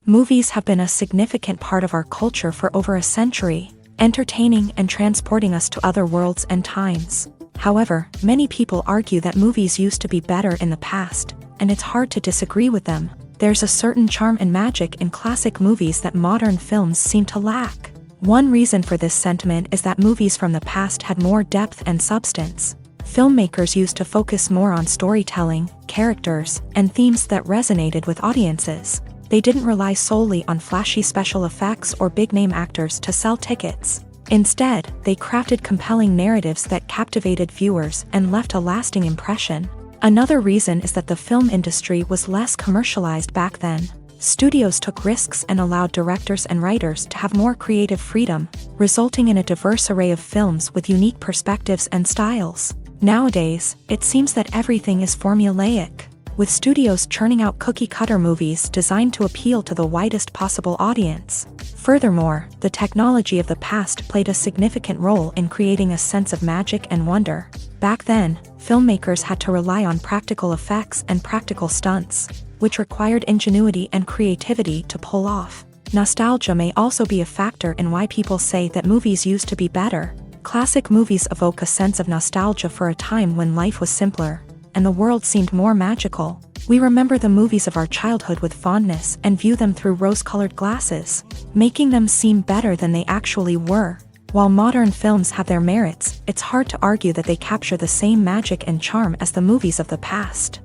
Movies have been a significant part of our culture for over a century, entertaining and transporting us to other worlds and times. However, many people argue that movies used to be better in the past, and it's hard to disagree with them. There's a certain charm and magic in classic movies that modern films seem to lack. One reason for this sentiment is that movies from the past had more depth and substance. Filmmakers used to focus more on storytelling, characters, and themes that resonated with audiences. They didn't rely solely on flashy special effects or big-name actors to sell tickets. Instead, they crafted compelling narratives that captivated viewers and left a lasting impression. Another reason is that the film industry was less commercialized back then. Studios took risks and allowed directors and writers to have more creative freedom, resulting in a diverse array of films with unique perspectives and styles. Nowadays, it seems that everything is formulaic, with studios churning out cookie-cutter movies designed to appeal to the widest possible audience. Furthermore, the technology of the past played a significant role in creating a sense of magic and wonder. Back then, filmmakers had to rely on practical effects and practical stunts, which required ingenuity and creativity to pull off. Nostalgia may also be a factor in why people say that movies used to be better. Classic movies evoke a sense of nostalgia for a time when life was simpler, and the world seemed more magical. We remember the movies of our childhood with fondness and view them through rose-colored glasses, making them seem better than they actually were. While modern films have their merits, it's hard to argue that they capture the same magic and charm as the movies of the past.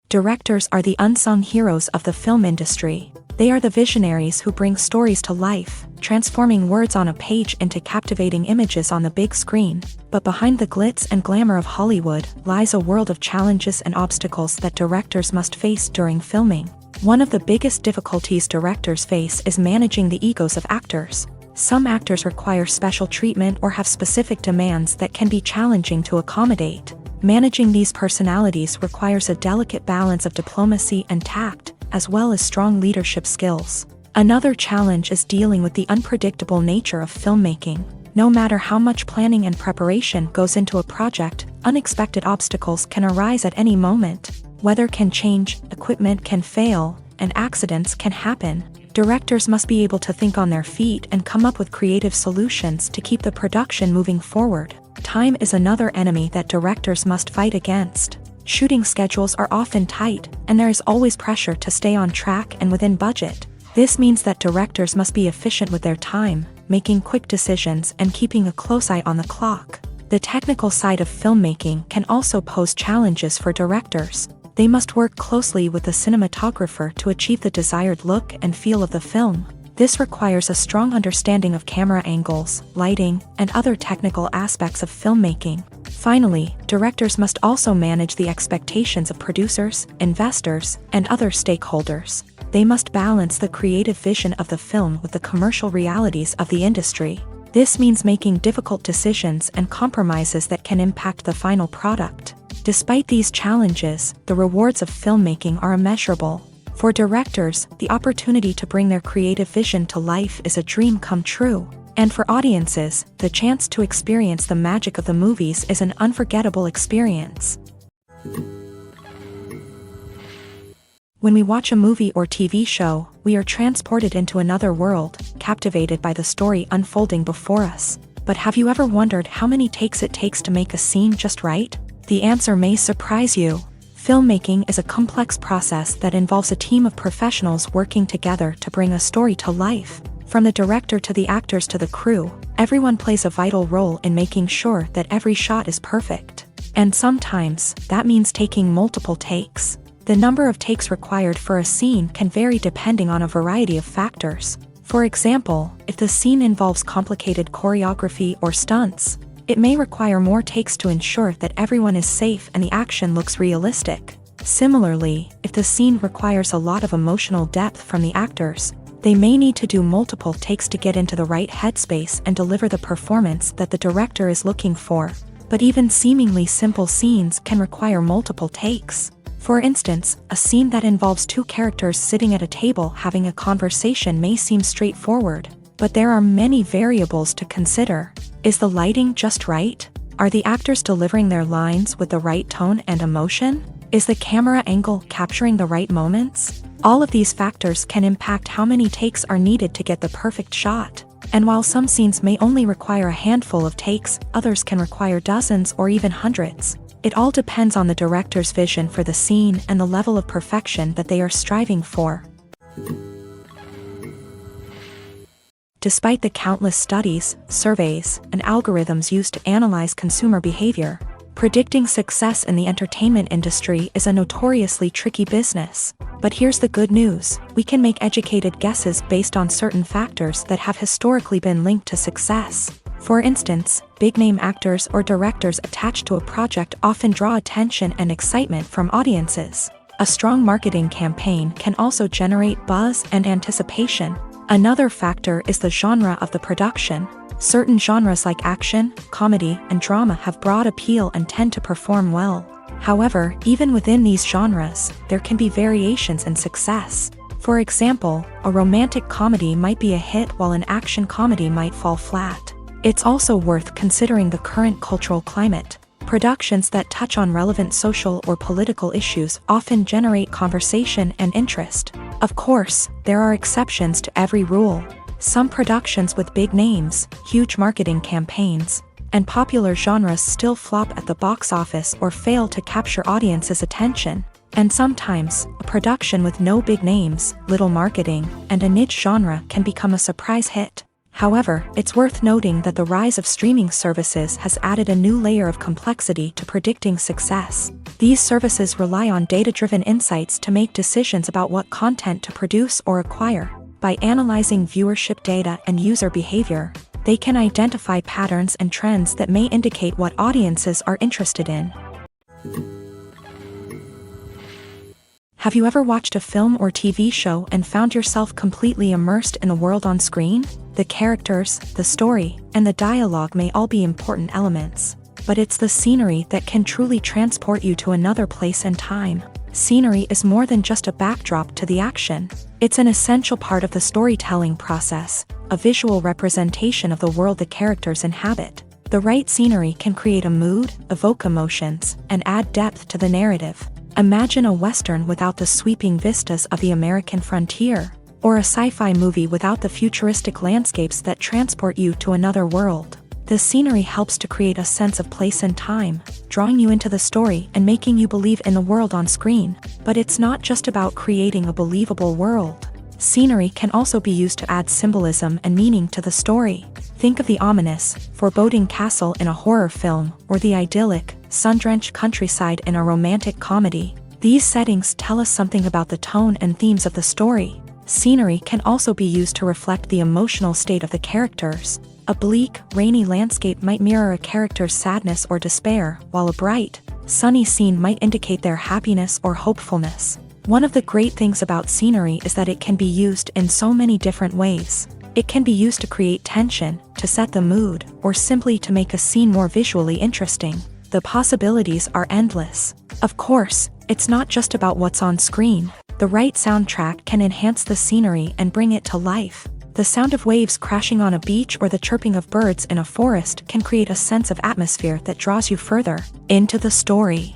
Directors are the unsung heroes of the film industry. They are the visionaries who bring stories to life, transforming words on a page into captivating images on the big screen. But behind the glitz and glamour of Hollywood lies a world of challenges and obstacles that directors must face during filming. One of the biggest difficulties directors face is managing the egos of actors. Some actors require special treatment or have specific demands that can be challenging to accommodate. Managing these personalities requires a delicate balance of diplomacy and tact, as well as strong leadership skills. Another challenge is dealing with the unpredictable nature of filmmaking. No matter how much planning and preparation goes into a project, unexpected obstacles can arise at any moment. Weather can change, equipment can fail, and accidents can happen. Directors must be able to think on their feet and come up with creative solutions to keep the production moving forward. Time is another enemy that directors must fight against. Shooting schedules are often tight, and there is always pressure to stay on track and within budget. This means that directors must be efficient with their time, making quick decisions and keeping a close eye on the clock. The technical side of filmmaking can also pose challenges for directors. They must work closely with the cinematographer to achieve the desired look and feel of the film. This requires a strong understanding of camera angles, lighting, and other technical aspects of filmmaking. Finally, directors must also manage the expectations of producers, investors, and other stakeholders. They must balance the creative vision of the film with the commercial realities of the industry. This means making difficult decisions and compromises that can impact the final product. Despite these challenges, the rewards of filmmaking are immeasurable. For directors, the opportunity to bring their creative vision to life is a dream come true. And for audiences, the chance to experience the magic of the movies is an unforgettable experience. When we watch a movie or TV show, we are transported into another world, captivated by the story unfolding before us. But have you ever wondered how many takes it takes to make a scene just right? The answer may surprise you. Filmmaking is a complex process that involves a team of professionals working together to bring a story to life. From the director to the actors to the crew, everyone plays a vital role in making sure that every shot is perfect. And sometimes, that means taking multiple takes. The number of takes required for a scene can vary depending on a variety of factors. For example, if the scene involves complicated choreography or stunts, it may require more takes to ensure that everyone is safe and the action looks realistic. Similarly, if the scene requires a lot of emotional depth from the actors, they may need to do multiple takes to get into the right headspace and deliver the performance that the director is looking for. But even seemingly simple scenes can require multiple takes. For instance, a scene that involves two characters sitting at a table having a conversation may seem straightforward, but there are many variables to consider. Is the lighting just right? Are the actors delivering their lines with the right tone and emotion? Is the camera angle capturing the right moments? All of these factors can impact how many takes are needed to get the perfect shot. And while some scenes may only require a handful of takes, others can require dozens or even hundreds. It all depends on the director's vision for the scene and the level of perfection that they are striving for. Despite the countless studies, surveys, and algorithms used to analyze consumer behavior, predicting success in the entertainment industry is a notoriously tricky business. But here's the good news: we can make educated guesses based on certain factors that have historically been linked to success. For instance, big-name actors or directors attached to a project often draw attention and excitement from audiences. A strong marketing campaign can also generate buzz and anticipation. Another factor is the genre of the production. Certain genres like action, comedy, and drama have broad appeal and tend to perform well. However, even within these genres, there can be variations in success. For example, a romantic comedy might be a hit while an action comedy might fall flat. It's also worth considering the current cultural climate. Productions that touch on relevant social or political issues often generate conversation and interest. Of course, there are exceptions to every rule. Some productions with big names, huge marketing campaigns, and popular genres still flop at the box office or fail to capture audiences' attention. And sometimes, a production with no big names, little marketing, and a niche genre can become a surprise hit. However, it's worth noting that the rise of streaming services has added a new layer of complexity to predicting success. These services rely on data-driven insights to make decisions about what content to produce or acquire. By analyzing viewership data and user behavior, they can identify patterns and trends that may indicate what audiences are interested in. Have you ever watched a film or TV show and found yourself completely immersed in the world on screen? The characters, the story, and the dialogue may all be important elements, but it's the scenery that can truly transport you to another place and time. Scenery is more than just a backdrop to the action. It's an essential part of the storytelling process, a visual representation of the world the characters inhabit. The right scenery can create a mood, evoke emotions, and add depth to the narrative. Imagine a Western without the sweeping vistas of the American frontier, or a sci-fi movie without the futuristic landscapes that transport you to another world. The scenery helps to create a sense of place and time, drawing you into the story and making you believe in the world on screen. But it's not just about creating a believable world. Scenery can also be used to add symbolism and meaning to the story. Think of the ominous, foreboding castle in a horror film, or the idyllic, sun-drenched countryside in a romantic comedy. These settings tell us something about the tone and themes of the story. Scenery can also be used to reflect the emotional state of the characters. A bleak, rainy landscape might mirror a character's sadness or despair, while a bright, sunny scene might indicate their happiness or hopefulness. One of the great things about scenery is that it can be used in so many different ways. It can be used to create tension, to set the mood, or simply to make a scene more visually interesting. The possibilities are endless. Of course, it's not just about what's on screen. The right soundtrack can enhance the scenery and bring it to life. The sound of waves crashing on a beach or the chirping of birds in a forest can create a sense of atmosphere that draws you further into the story.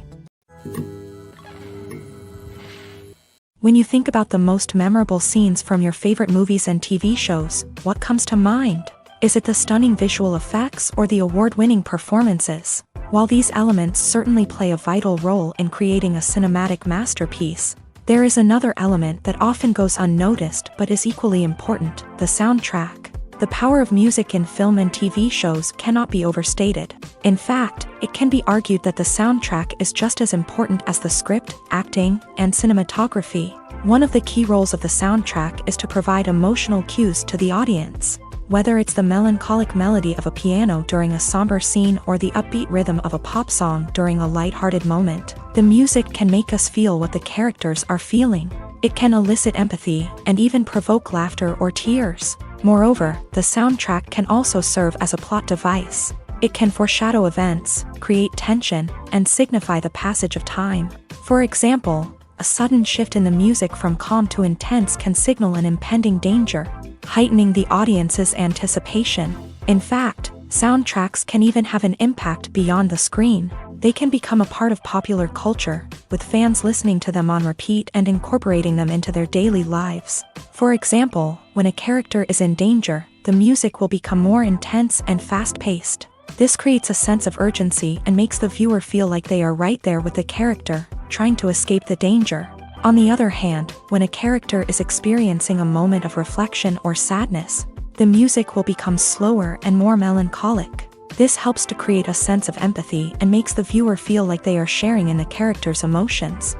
When you think about the most memorable scenes from your favorite movies and TV shows, what comes to mind? Is it the stunning visual effects or the award-winning performances? While these elements certainly play a vital role in creating a cinematic masterpiece, there is another element that often goes unnoticed but is equally important: the soundtrack. The power of music in film and TV shows cannot be overstated. In fact, it can be argued that the soundtrack is just as important as the script, acting, and cinematography. One of the key roles of the soundtrack is to provide emotional cues to the audience. Whether it's the melancholic melody of a piano during a somber scene or the upbeat rhythm of a pop song during a lighthearted moment, the music can make us feel what the characters are feeling. It can elicit empathy and even provoke laughter or tears. Moreover, the soundtrack can also serve as a plot device. It can foreshadow events, create tension, and signify the passage of time. For example, a sudden shift in the music from calm to intense can signal an impending danger, heightening the audience's anticipation. In fact, soundtracks can even have an impact beyond the screen. They can become a part of popular culture, with fans listening to them on repeat and incorporating them into their daily lives. For example, when a character is in danger, the music will become more intense and fast-paced. This creates a sense of urgency and makes the viewer feel like they are right there with the character, trying to escape the danger. On the other hand, when a character is experiencing a moment of reflection or sadness, the music will become slower and more melancholic. This helps to create a sense of empathy and makes the viewer feel like they are sharing in the character's emotions.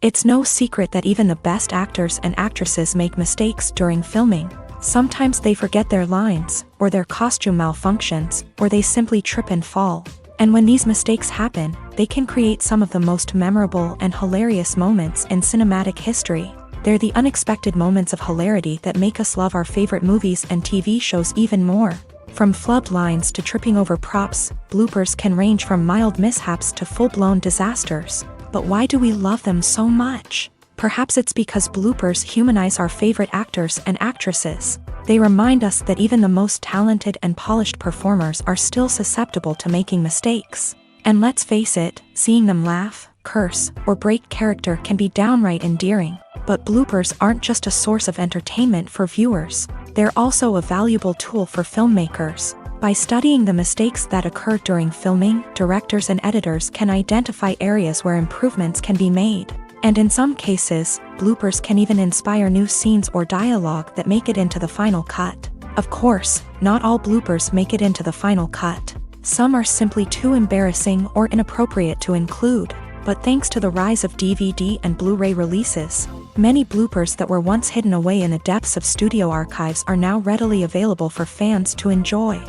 It's no secret that even the best actors and actresses make mistakes during filming. Sometimes they forget their lines, or their costume malfunctions, or they simply trip and fall. And when these mistakes happen, they can create some of the most memorable and hilarious moments in cinematic history. They're the unexpected moments of hilarity that make us love our favorite movies and TV shows even more. From flubbed lines to tripping over props, bloopers can range from mild mishaps to full-blown disasters. But why do we love them so much? Perhaps it's because bloopers humanize our favorite actors and actresses. They remind us that even the most talented and polished performers are still susceptible to making mistakes. And let's face it, seeing them laugh, curse, or break character can be downright endearing. But bloopers aren't just a source of entertainment for viewers. They're also a valuable tool for filmmakers. By studying the mistakes that occur during filming, directors and editors can identify areas where improvements can be made. And in some cases, bloopers can even inspire new scenes or dialogue that make it into the final cut. Of course, not all bloopers make it into the final cut. Some are simply too embarrassing or inappropriate to include. But thanks to the rise of DVD and Blu-ray releases, many bloopers that were once hidden away in the depths of studio archives are now readily available for fans to enjoy.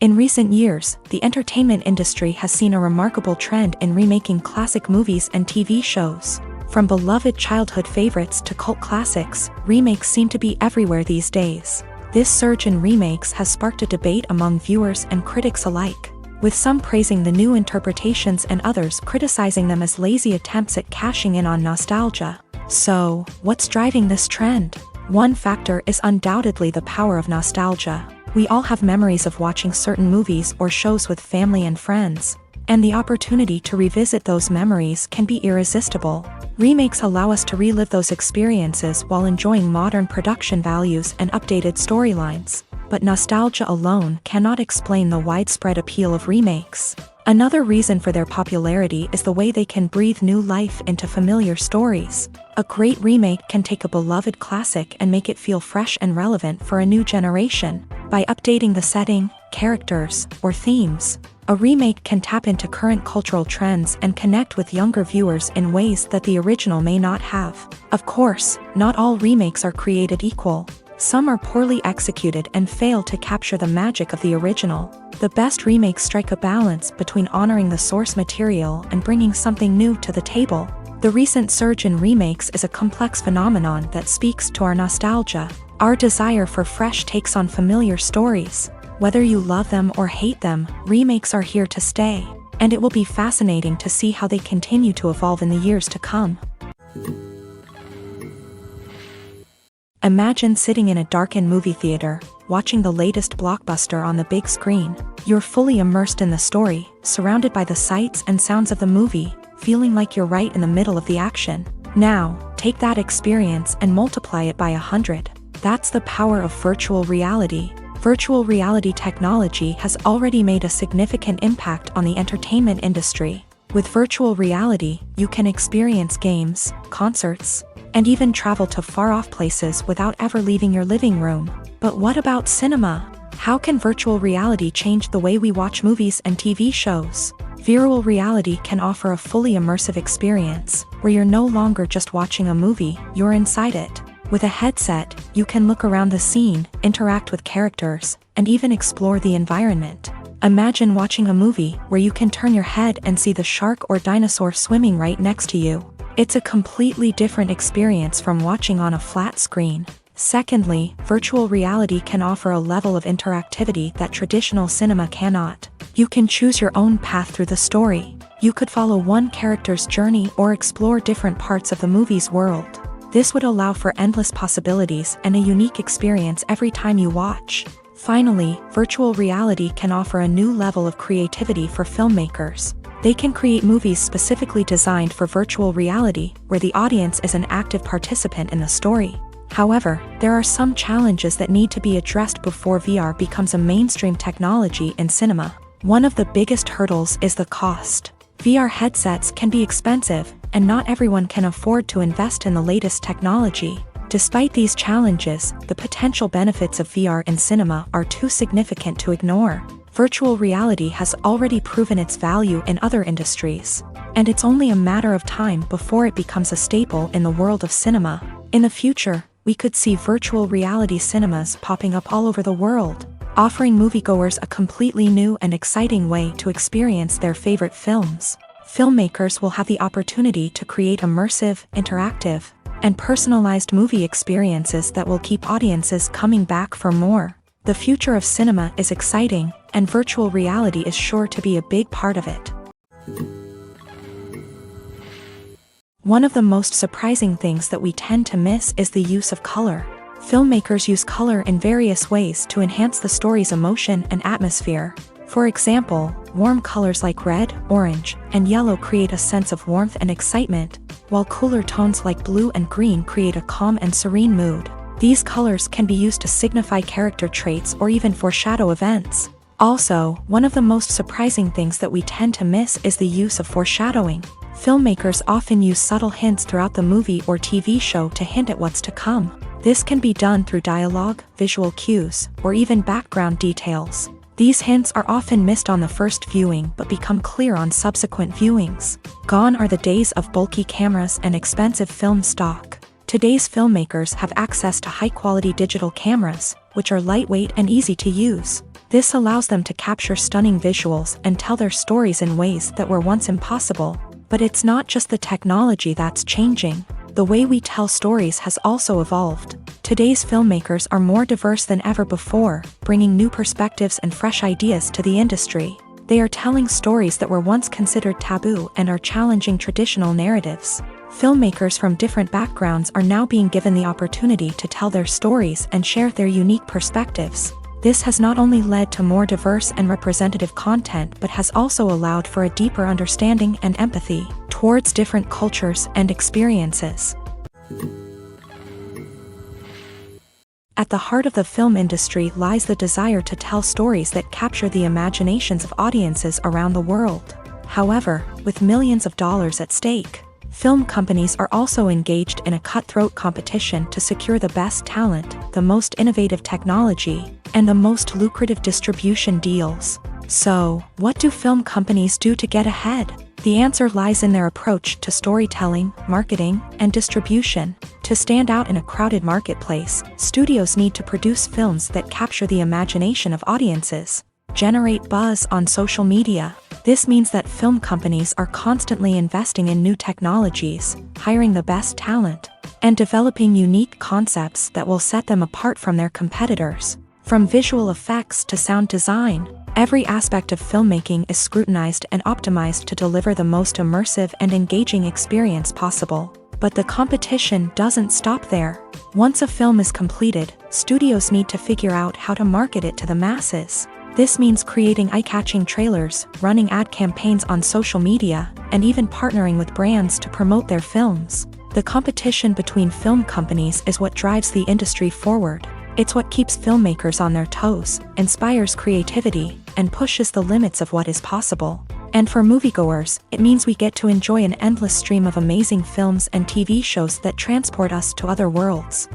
In recent years, the entertainment industry has seen a remarkable trend in remaking classic movies and TV shows. From beloved childhood favorites to cult classics, remakes seem to be everywhere these days. This surge in remakes has sparked a debate among viewers and critics alike, with some praising the new interpretations and others criticizing them as lazy attempts at cashing in on nostalgia. So, what's driving this trend? One factor is undoubtedly the power of nostalgia. We all have memories of watching certain movies or shows with family and friends, and the opportunity to revisit those memories can be irresistible. Remakes allow us to relive those experiences while enjoying modern production values and updated storylines. But nostalgia alone cannot explain the widespread appeal of remakes. Another reason for their popularity is the way they can breathe new life into familiar stories. A great remake can take a beloved classic and make it feel fresh and relevant for a new generation. By updating the setting, characters, or themes, a remake can tap into current cultural trends and connect with younger viewers in ways that the original may not have. Of course, not all remakes are created equal. Some are poorly executed and fail to capture the magic of the original. The best remakes strike a balance between honoring the source material and bringing something new to the table. The recent surge in remakes is a complex phenomenon that speaks to our nostalgia, our desire for fresh takes on familiar stories. Whether you love them or hate them, remakes are here to stay, and it will be fascinating to see how they continue to evolve in the years to come. Imagine sitting in a darkened movie theater, watching the latest blockbuster on the big screen. You're fully immersed in the story, surrounded by the sights and sounds of the movie, feeling like you're right in the middle of the action. Now, take that experience and multiply it by 100. That's the power of virtual reality. Virtual reality technology has already made a significant impact on the entertainment industry. With virtual reality, you can experience games, concerts, and even travel to far-off places without ever leaving your living room. But what about cinema? How can virtual reality change the way we watch movies and TV shows? Virtual reality can offer a fully immersive experience, where you're no longer just watching a movie, you're inside it. With a headset, you can look around the scene, interact with characters, and even explore the environment. Imagine watching a movie where you can turn your head and see the shark or dinosaur swimming right next to you. It's a completely different experience from watching on a flat screen. Secondly, virtual reality can offer a level of interactivity that traditional cinema cannot. You can choose your own path through the story. You could follow one character's journey or explore different parts of the movie's world. This would allow for endless possibilities and a unique experience every time you watch. Finally, virtual reality can offer a new level of creativity for filmmakers. They can create movies specifically designed for virtual reality, where the audience is an active participant in the story. However, there are some challenges that need to be addressed before VR becomes a mainstream technology in cinema. One of the biggest hurdles is the cost. VR headsets can be expensive, and not everyone can afford to invest in the latest technology. Despite these challenges, the potential benefits of VR in cinema are too significant to ignore. Virtual reality has already proven its value in other industries, and it's only a matter of time before it becomes a staple in the world of cinema. In the future, we could see virtual reality cinemas popping up all over the world, offering moviegoers a completely new and exciting way to experience their favorite films. Filmmakers will have the opportunity to create immersive, interactive, and personalized movie experiences that will keep audiences coming back for more. The future of cinema is exciting, and virtual reality is sure to be a big part of it. One of the most surprising things that we tend to miss is the use of color. Filmmakers use color in various ways to enhance the story's emotion and atmosphere. For example, warm colors like red, orange, and yellow create a sense of warmth and excitement, while cooler tones like blue and green create a calm and serene mood. These colors can be used to signify character traits or even foreshadow events. Also, one of the most surprising things that we tend to miss is the use of foreshadowing. Filmmakers often use subtle hints throughout the movie or TV show to hint at what's to come. This can be done through dialogue, visual cues, or even background details. These hints are often missed on the first viewing but become clear on subsequent viewings. Gone are the days of bulky cameras and expensive film stock. Today's filmmakers have access to high-quality digital cameras, which are lightweight and easy to use. This allows them to capture stunning visuals and tell their stories in ways that were once impossible. But it's not just the technology that's changing. The way we tell stories has also evolved. Today's filmmakers are more diverse than ever before, bringing new perspectives and fresh ideas to the industry. They are telling stories that were once considered taboo and are challenging traditional narratives. Filmmakers from different backgrounds are now being given the opportunity to tell their stories and share their unique perspectives. This has not only led to more diverse and representative content but has also allowed for a deeper understanding and empathy towards different cultures and experiences. At the heart of the film industry lies the desire to tell stories that capture the imaginations of audiences around the world. However, with millions of dollars at stake, film companies are also engaged in a cutthroat competition to secure the best talent, the most innovative technology, and the most lucrative distribution deals. So, what do film companies do to get ahead? The answer lies in their approach to storytelling, marketing, and distribution. To stand out in a crowded marketplace, studios need to produce films that capture the imagination of audiences, generate buzz on social media. This means that film companies are constantly investing in new technologies, hiring the best talent, and developing unique concepts that will set them apart from their competitors. From visual effects to sound design, every aspect of filmmaking is scrutinized and optimized to deliver the most immersive and engaging experience possible. But the competition doesn't stop there. Once a film is completed, studios need to figure out how to market it to the masses. This means creating eye-catching trailers, running ad campaigns on social media, and even partnering with brands to promote their films. The competition between film companies is what drives the industry forward. It's what keeps filmmakers on their toes, inspires creativity, and pushes the limits of what is possible. And for moviegoers, it means we get to enjoy an endless stream of amazing films and TV shows that transport us to other worlds.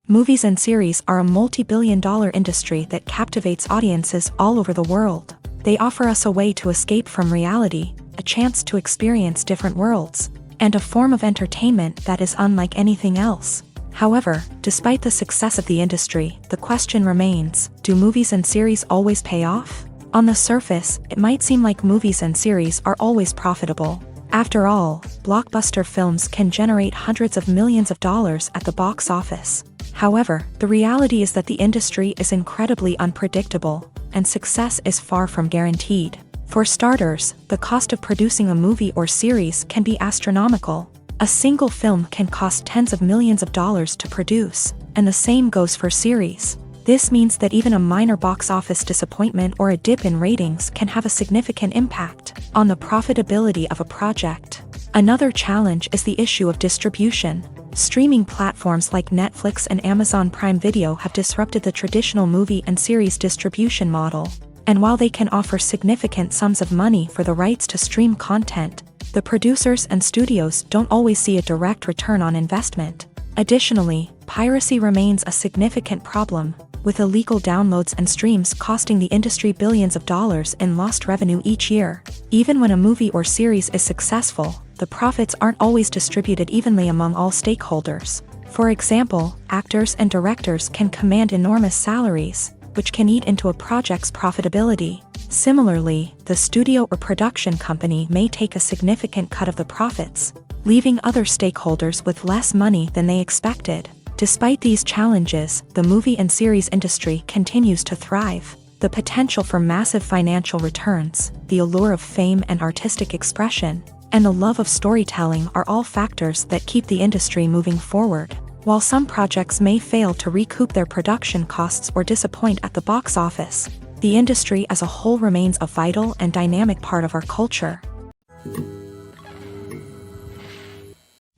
Movies and series are a multi-billion-dollar industry that captivates audiences all over the world. They offer us a way to escape from reality, a chance to experience different worlds, and a form of entertainment that is unlike anything else. However, despite the success of the industry, the question remains, do movies and series always pay off? On the surface, it might seem like movies and series are always profitable. After all, blockbuster films can generate hundreds of millions of dollars at the box office. However, the reality is that the industry is incredibly unpredictable, and success is far from guaranteed. For starters, the cost of producing a movie or series can be astronomical. A single film can cost tens of millions of dollars to produce, and the same goes for series. This means that even a minor box office disappointment or a dip in ratings can have a significant impact on the profitability of a project. Another challenge is the issue of distribution. Streaming platforms like Netflix and Amazon Prime Video have disrupted the traditional movie and series distribution model. And while they can offer significant sums of money for the rights to stream content, the producers and studios don't always see a direct return on investment. Additionally, piracy remains a significant problem, with illegal downloads and streams costing the industry billions of dollars in lost revenue each year. Even when a movie or series is successful, the profits aren't always distributed evenly among all stakeholders. For example, actors and directors can command enormous salaries, which can eat into a project's profitability. Similarly, the studio or production company may take a significant cut of the profits, leaving other stakeholders with less money than they expected. Despite these challenges, the movie and series industry continues to thrive. The potential for massive financial returns, the allure of fame and artistic expression, and the love of storytelling are all factors that keep the industry moving forward. While some projects may fail to recoup their production costs or disappoint at the box office, the industry as a whole remains a vital and dynamic part of our culture.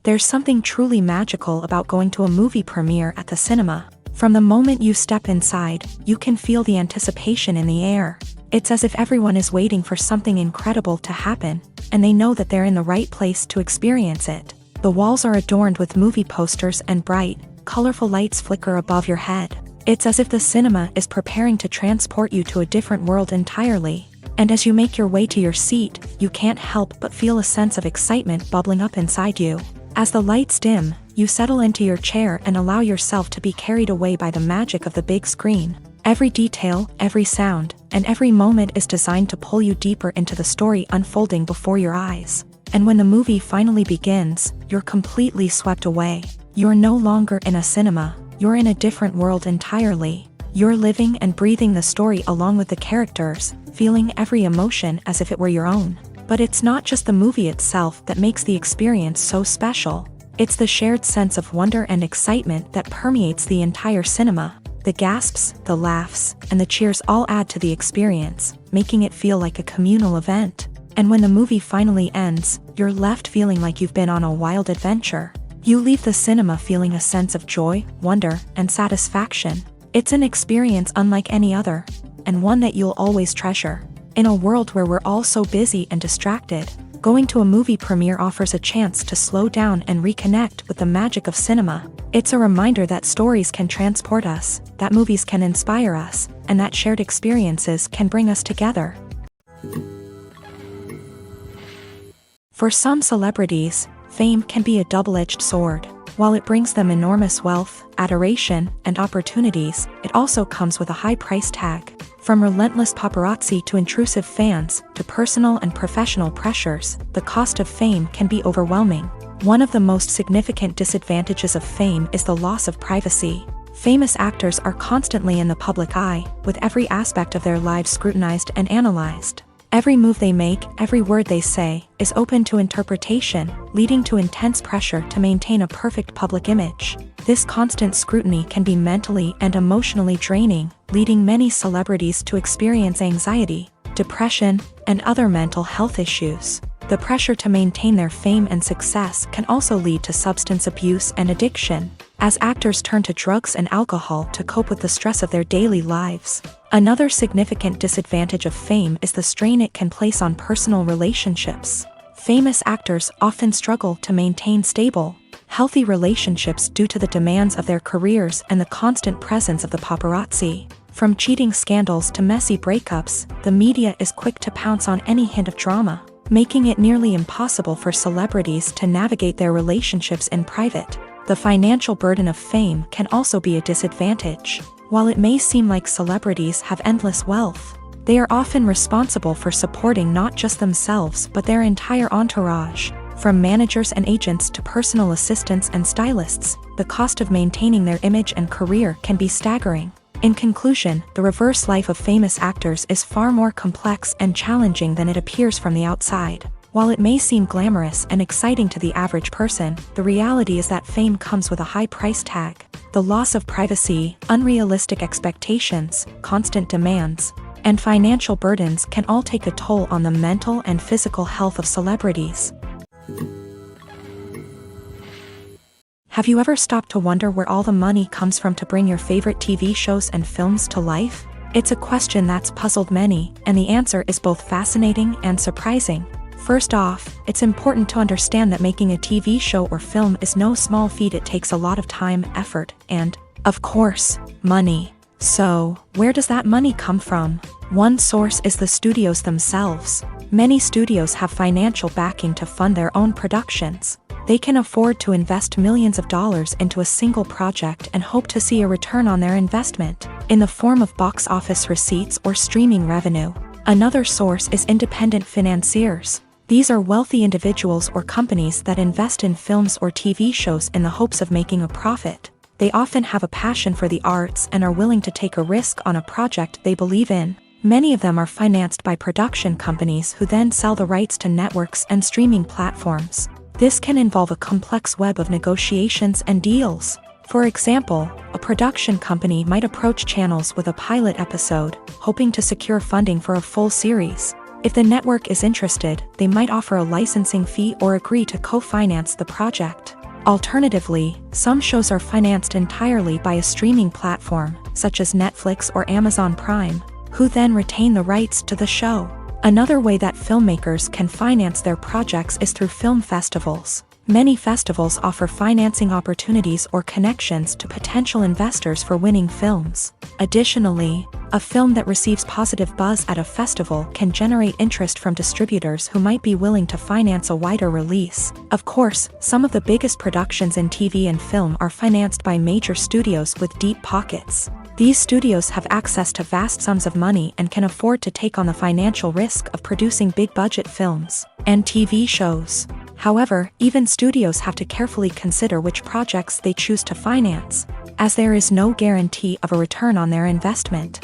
There's something truly magical about going to a movie premiere at the cinema. From the moment you step inside, you can feel the anticipation in the air. It's as if everyone is waiting for something incredible to happen, and they know that they're in the right place to experience it. The walls are adorned with movie posters and bright, colorful lights flicker above your head. It's as if the cinema is preparing to transport you to a different world entirely. And as you make your way to your seat, you can't help but feel a sense of excitement bubbling up inside you. As the lights dim, you settle into your chair and allow yourself to be carried away by the magic of the big screen. Every detail, every sound, and every moment is designed to pull you deeper into the story unfolding before your eyes. And when the movie finally begins, you're completely swept away. You're no longer in a cinema, you're in a different world entirely. You're living and breathing the story along with the characters, feeling every emotion as if it were your own. But it's not just the movie itself that makes the experience so special. It's the shared sense of wonder and excitement that permeates the entire cinema. The gasps, the laughs, and the cheers all add to the experience, making it feel like a communal event. And when the movie finally ends, you're left feeling like you've been on a wild adventure. You leave the cinema feeling a sense of joy, wonder, and satisfaction. It's an experience unlike any other, and one that you'll always treasure. In a world where we're all so busy and distracted, going to a movie premiere offers a chance to slow down and reconnect with the magic of cinema. It's a reminder that stories can transport us, that movies can inspire us, and that shared experiences can bring us together. For some celebrities, fame can be a double-edged sword. While it brings them enormous wealth, adoration, and opportunities, it also comes with a high price tag. From relentless paparazzi to intrusive fans, to personal and professional pressures, the cost of fame can be overwhelming. One of the most significant disadvantages of fame is the loss of privacy. Famous actors are constantly in the public eye, with every aspect of their lives scrutinized and analyzed. Every move they make, every word they say, is open to interpretation, leading to intense pressure to maintain a perfect public image. This constant scrutiny can be mentally and emotionally draining, leading many celebrities to experience anxiety, depression, and other mental health issues. The pressure to maintain their fame and success can also lead to substance abuse and addiction, as actors turn to drugs and alcohol to cope with the stress of their daily lives. Another significant disadvantage of fame is the strain it can place on personal relationships. Famous actors often struggle to maintain stable, healthy relationships due to the demands of their careers and the constant presence of the paparazzi. From cheating scandals to messy breakups, the media is quick to pounce on any hint of drama, making it nearly impossible for celebrities to navigate their relationships in private. The financial burden of fame can also be a disadvantage. While it may seem like celebrities have endless wealth, they are often responsible for supporting not just themselves but their entire entourage. From managers and agents to personal assistants and stylists, the cost of maintaining their image and career can be staggering. In conclusion, the reverse life of famous actors is far more complex and challenging than it appears from the outside. While it may seem glamorous and exciting to the average person, the reality is that fame comes with a high price tag. The loss of privacy, unrealistic expectations, constant demands, and financial burdens can all take a toll on the mental and physical health of celebrities. Have you ever stopped to wonder where all the money comes from to bring your favorite TV shows and films to life? It's a question that's puzzled many, and the answer is both fascinating and surprising. First off, it's important to understand that making a TV show or film is no small feat. It takes a lot of time, effort, and, of course, money. So, where does that money come from? One source is the studios themselves. Many studios have financial backing to fund their own productions. They can afford to invest millions of dollars into a single project and hope to see a return on their investment, in the form of box office receipts or streaming revenue. Another source is independent financiers. These are wealthy individuals or companies that invest in films or TV shows in the hopes of making a profit. They often have a passion for the arts and are willing to take a risk on a project they believe in. Many of them are financed by production companies who then sell the rights to networks and streaming platforms. This can involve a complex web of negotiations and deals. For example, a production company might approach channels with a pilot episode, hoping to secure funding for a full series. If the network is interested, they might offer a licensing fee or agree to co-finance the project. Alternatively, some shows are financed entirely by a streaming platform, such as Netflix or Amazon Prime, who then retain the rights to the show. Another way that filmmakers can finance their projects is through film festivals. Many festivals offer financing opportunities or connections to potential investors for winning films. Additionally, a film that receives positive buzz at a festival can generate interest from distributors who might be willing to finance a wider release. Of course, some of the biggest productions in TV and film are financed by major studios with deep pockets. These studios have access to vast sums of money and can afford to take on the financial risk of producing big-budget films and TV shows. However, even studios have to carefully consider which projects they choose to finance, as there is no guarantee of a return on their investment.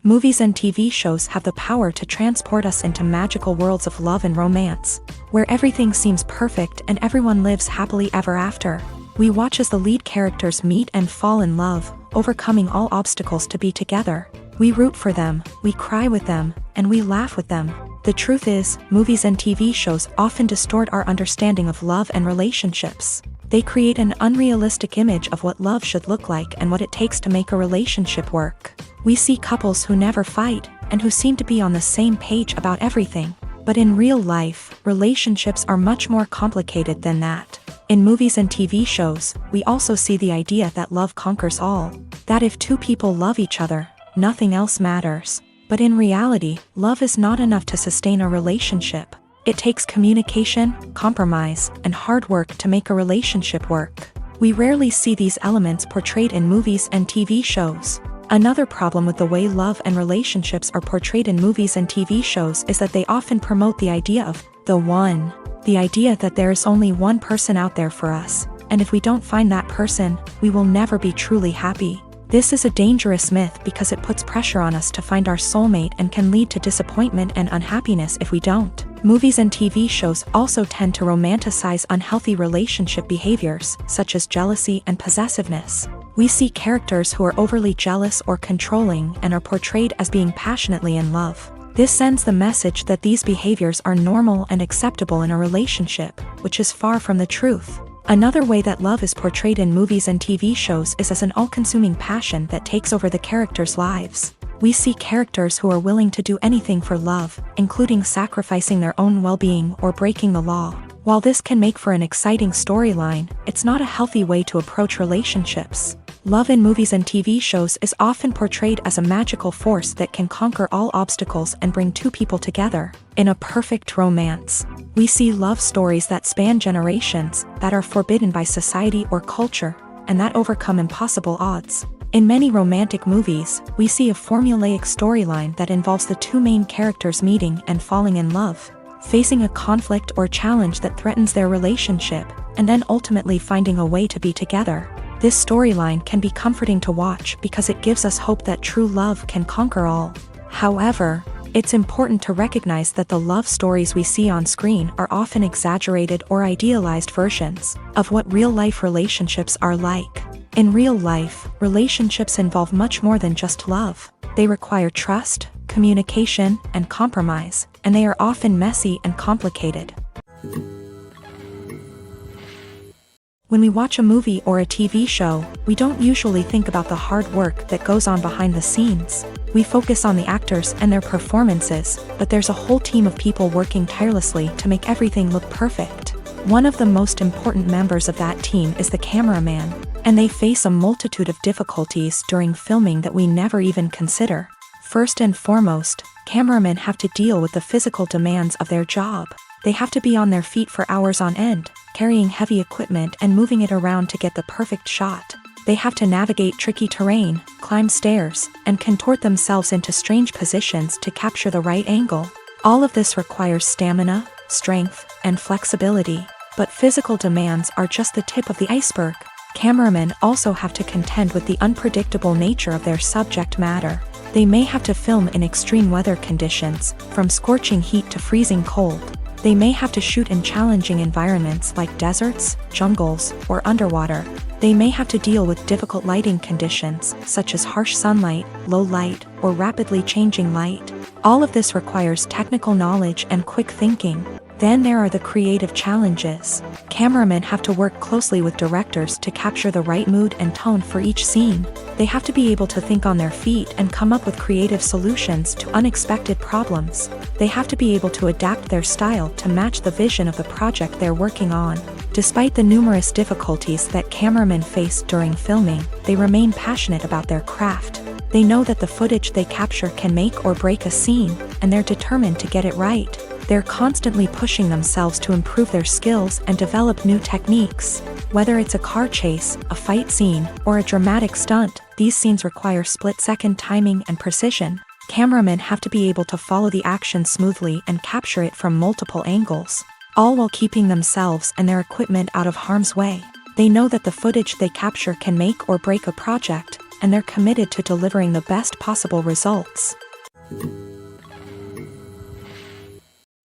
Movies and TV shows have the power to transport us into magical worlds of love and romance, where everything seems perfect and everyone lives happily ever after. We watch as the lead characters meet and fall in love, overcoming all obstacles to be together. We root for them, we cry with them, and we laugh with them. The truth is, movies and TV shows often distort our understanding of love and relationships. They create an unrealistic image of what love should look like and what it takes to make a relationship work. We see couples who never fight, and who seem to be on the same page about everything. But in real life, relationships are much more complicated than that. In movies and TV shows, we also see the idea that love conquers all. That if two people love each other, nothing else matters. But in reality, love is not enough to sustain a relationship. It takes communication, compromise, and hard work to make a relationship work. We rarely see these elements portrayed in movies and TV shows. Another problem with the way love and relationships are portrayed in movies and TV shows is that they often promote the idea of the one. The idea that there is only one person out there for us, and if we don't find that person, we will never be truly happy. This is a dangerous myth because it puts pressure on us to find our soulmate and can lead to disappointment and unhappiness if we don't. Movies and TV shows also tend to romanticize unhealthy relationship behaviors, such as jealousy and possessiveness. We see characters who are overly jealous or controlling and are portrayed as being passionately in love. This sends the message that these behaviors are normal and acceptable in a relationship, which is far from the truth. Another way that love is portrayed in movies and TV shows is as an all-consuming passion that takes over the characters' lives. We see characters who are willing to do anything for love, including sacrificing their own well-being or breaking the law. While this can make for an exciting storyline, it's not a healthy way to approach relationships. Love in movies and TV shows is often portrayed as a magical force that can conquer all obstacles and bring two people together in a perfect romance. We see love stories that span generations, that are forbidden by society or culture, and that overcome impossible odds. In many romantic movies, we see a formulaic storyline that involves the two main characters meeting and falling in love, facing a conflict or challenge that threatens their relationship, and then ultimately finding a way to be together. This storyline can be comforting to watch because it gives us hope that true love can conquer all. However, it's important to recognize that the love stories we see on screen are often exaggerated or idealized versions of what real-life relationships are like. In real life, relationships involve much more than just love. They require trust, communication, and compromise, and they are often messy and complicated. When we watch a movie or a TV show, we don't usually think about the hard work that goes on behind the scenes. We focus on the actors and their performances, but there's a whole team of people working tirelessly to make everything look perfect. One of the most important members of that team is the cameraman, and they face a multitude of difficulties during filming that we never even consider. First and foremost, cameramen have to deal with the physical demands of their job. They have to be on their feet for hours on end, carrying heavy equipment and moving it around to get the perfect shot. They have to navigate tricky terrain, climb stairs, and contort themselves into strange positions to capture the right angle. All of this requires stamina, strength, and flexibility. But physical demands are just the tip of the iceberg. Cameramen also have to contend with the unpredictable nature of their subject matter. They may have to film in extreme weather conditions, from scorching heat to freezing cold. They may have to shoot in challenging environments like deserts, jungles, or underwater. They may have to deal with difficult lighting conditions, such as harsh sunlight, low light, or rapidly changing light. All of this requires technical knowledge and quick thinking. Then there are the creative challenges. Cameramen have to work closely with directors to capture the right mood and tone for each scene. They have to be able to think on their feet and come up with creative solutions to unexpected problems. They have to be able to adapt their style to match the vision of the project they're working on. Despite the numerous difficulties that cameramen face during filming, they remain passionate about their craft. They know that the footage they capture can make or break a scene, and they're determined to get it right. They're constantly pushing themselves to improve their skills and develop new techniques. Whether it's a car chase, a fight scene, or a dramatic stunt, these scenes require split-second timing and precision. Cameramen have to be able to follow the action smoothly and capture it from multiple angles, all while keeping themselves and their equipment out of harm's way. They know that the footage they capture can make or break a project, and they're committed to delivering the best possible results.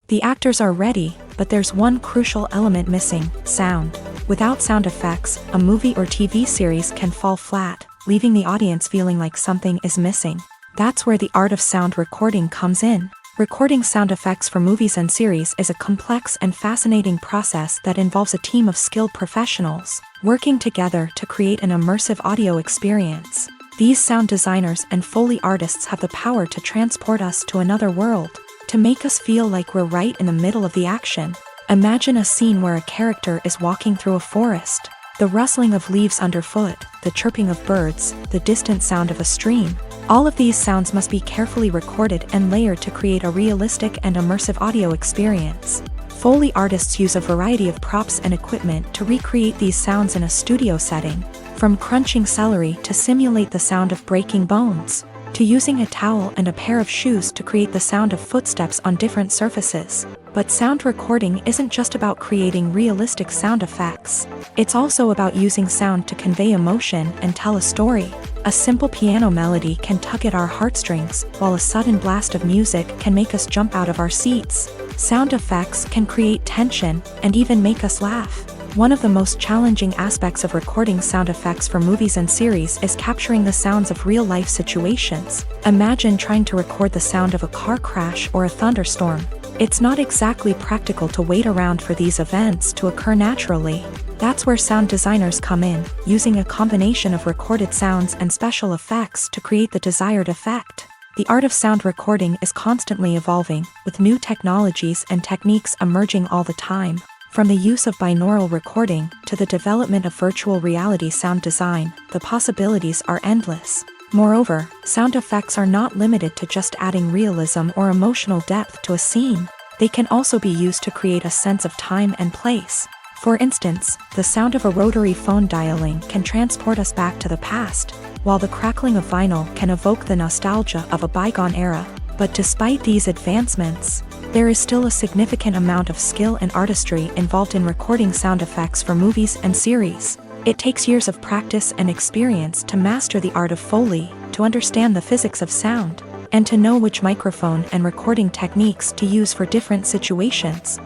The actors are ready, but there's one crucial element missing: sound. Without sound effects, a movie or TV series can fall flat, leaving the audience feeling like something is missing. That's where the art of sound recording comes in. Recording sound effects for movies and series is a complex and fascinating process that involves a team of skilled professionals working together to create an immersive audio experience. These sound designers and Foley artists have the power to transport us to another world, to make us feel like we're right in the middle of the action. Imagine a scene where a character is walking through a forest. The rustling of leaves underfoot, the chirping of birds, the distant sound of a stream. All of these sounds must be carefully recorded and layered to create a realistic and immersive audio experience. Foley artists use a variety of props and equipment to recreate these sounds in a studio setting, from crunching celery to simulate the sound of breaking bones, to using a towel and a pair of shoes to create the sound of footsteps on different surfaces. But sound recording isn't just about creating realistic sound effects. It's also about using sound to convey emotion and tell a story. A simple piano melody can tug at our heartstrings, while a sudden blast of music can make us jump out of our seats. Sound effects can create tension and even make us laugh. One of the most challenging aspects of recording sound effects for movies and series is capturing the sounds of real-life situations. Imagine trying to record the sound of a car crash or a thunderstorm. It's not exactly practical to wait around for these events to occur naturally. That's where sound designers come in, using a combination of recorded sounds and special effects to create the desired effect. The art of sound recording is constantly evolving, with new technologies and techniques emerging all the time. From the use of binaural recording to the development of virtual reality sound design, the possibilities are endless. Moreover, sound effects are not limited to just adding realism or emotional depth to a scene. They can also be used to create a sense of time and place. For instance, the sound of a rotary phone dialing can transport us back to the past, while the crackling of vinyl can evoke the nostalgia of a bygone era. But despite these advancements, there is still a significant amount of skill and artistry involved in recording sound effects for movies and series. It takes years of practice and experience to master the art of Foley, to understand the physics of sound, and to know which microphone and recording techniques to use for different situations.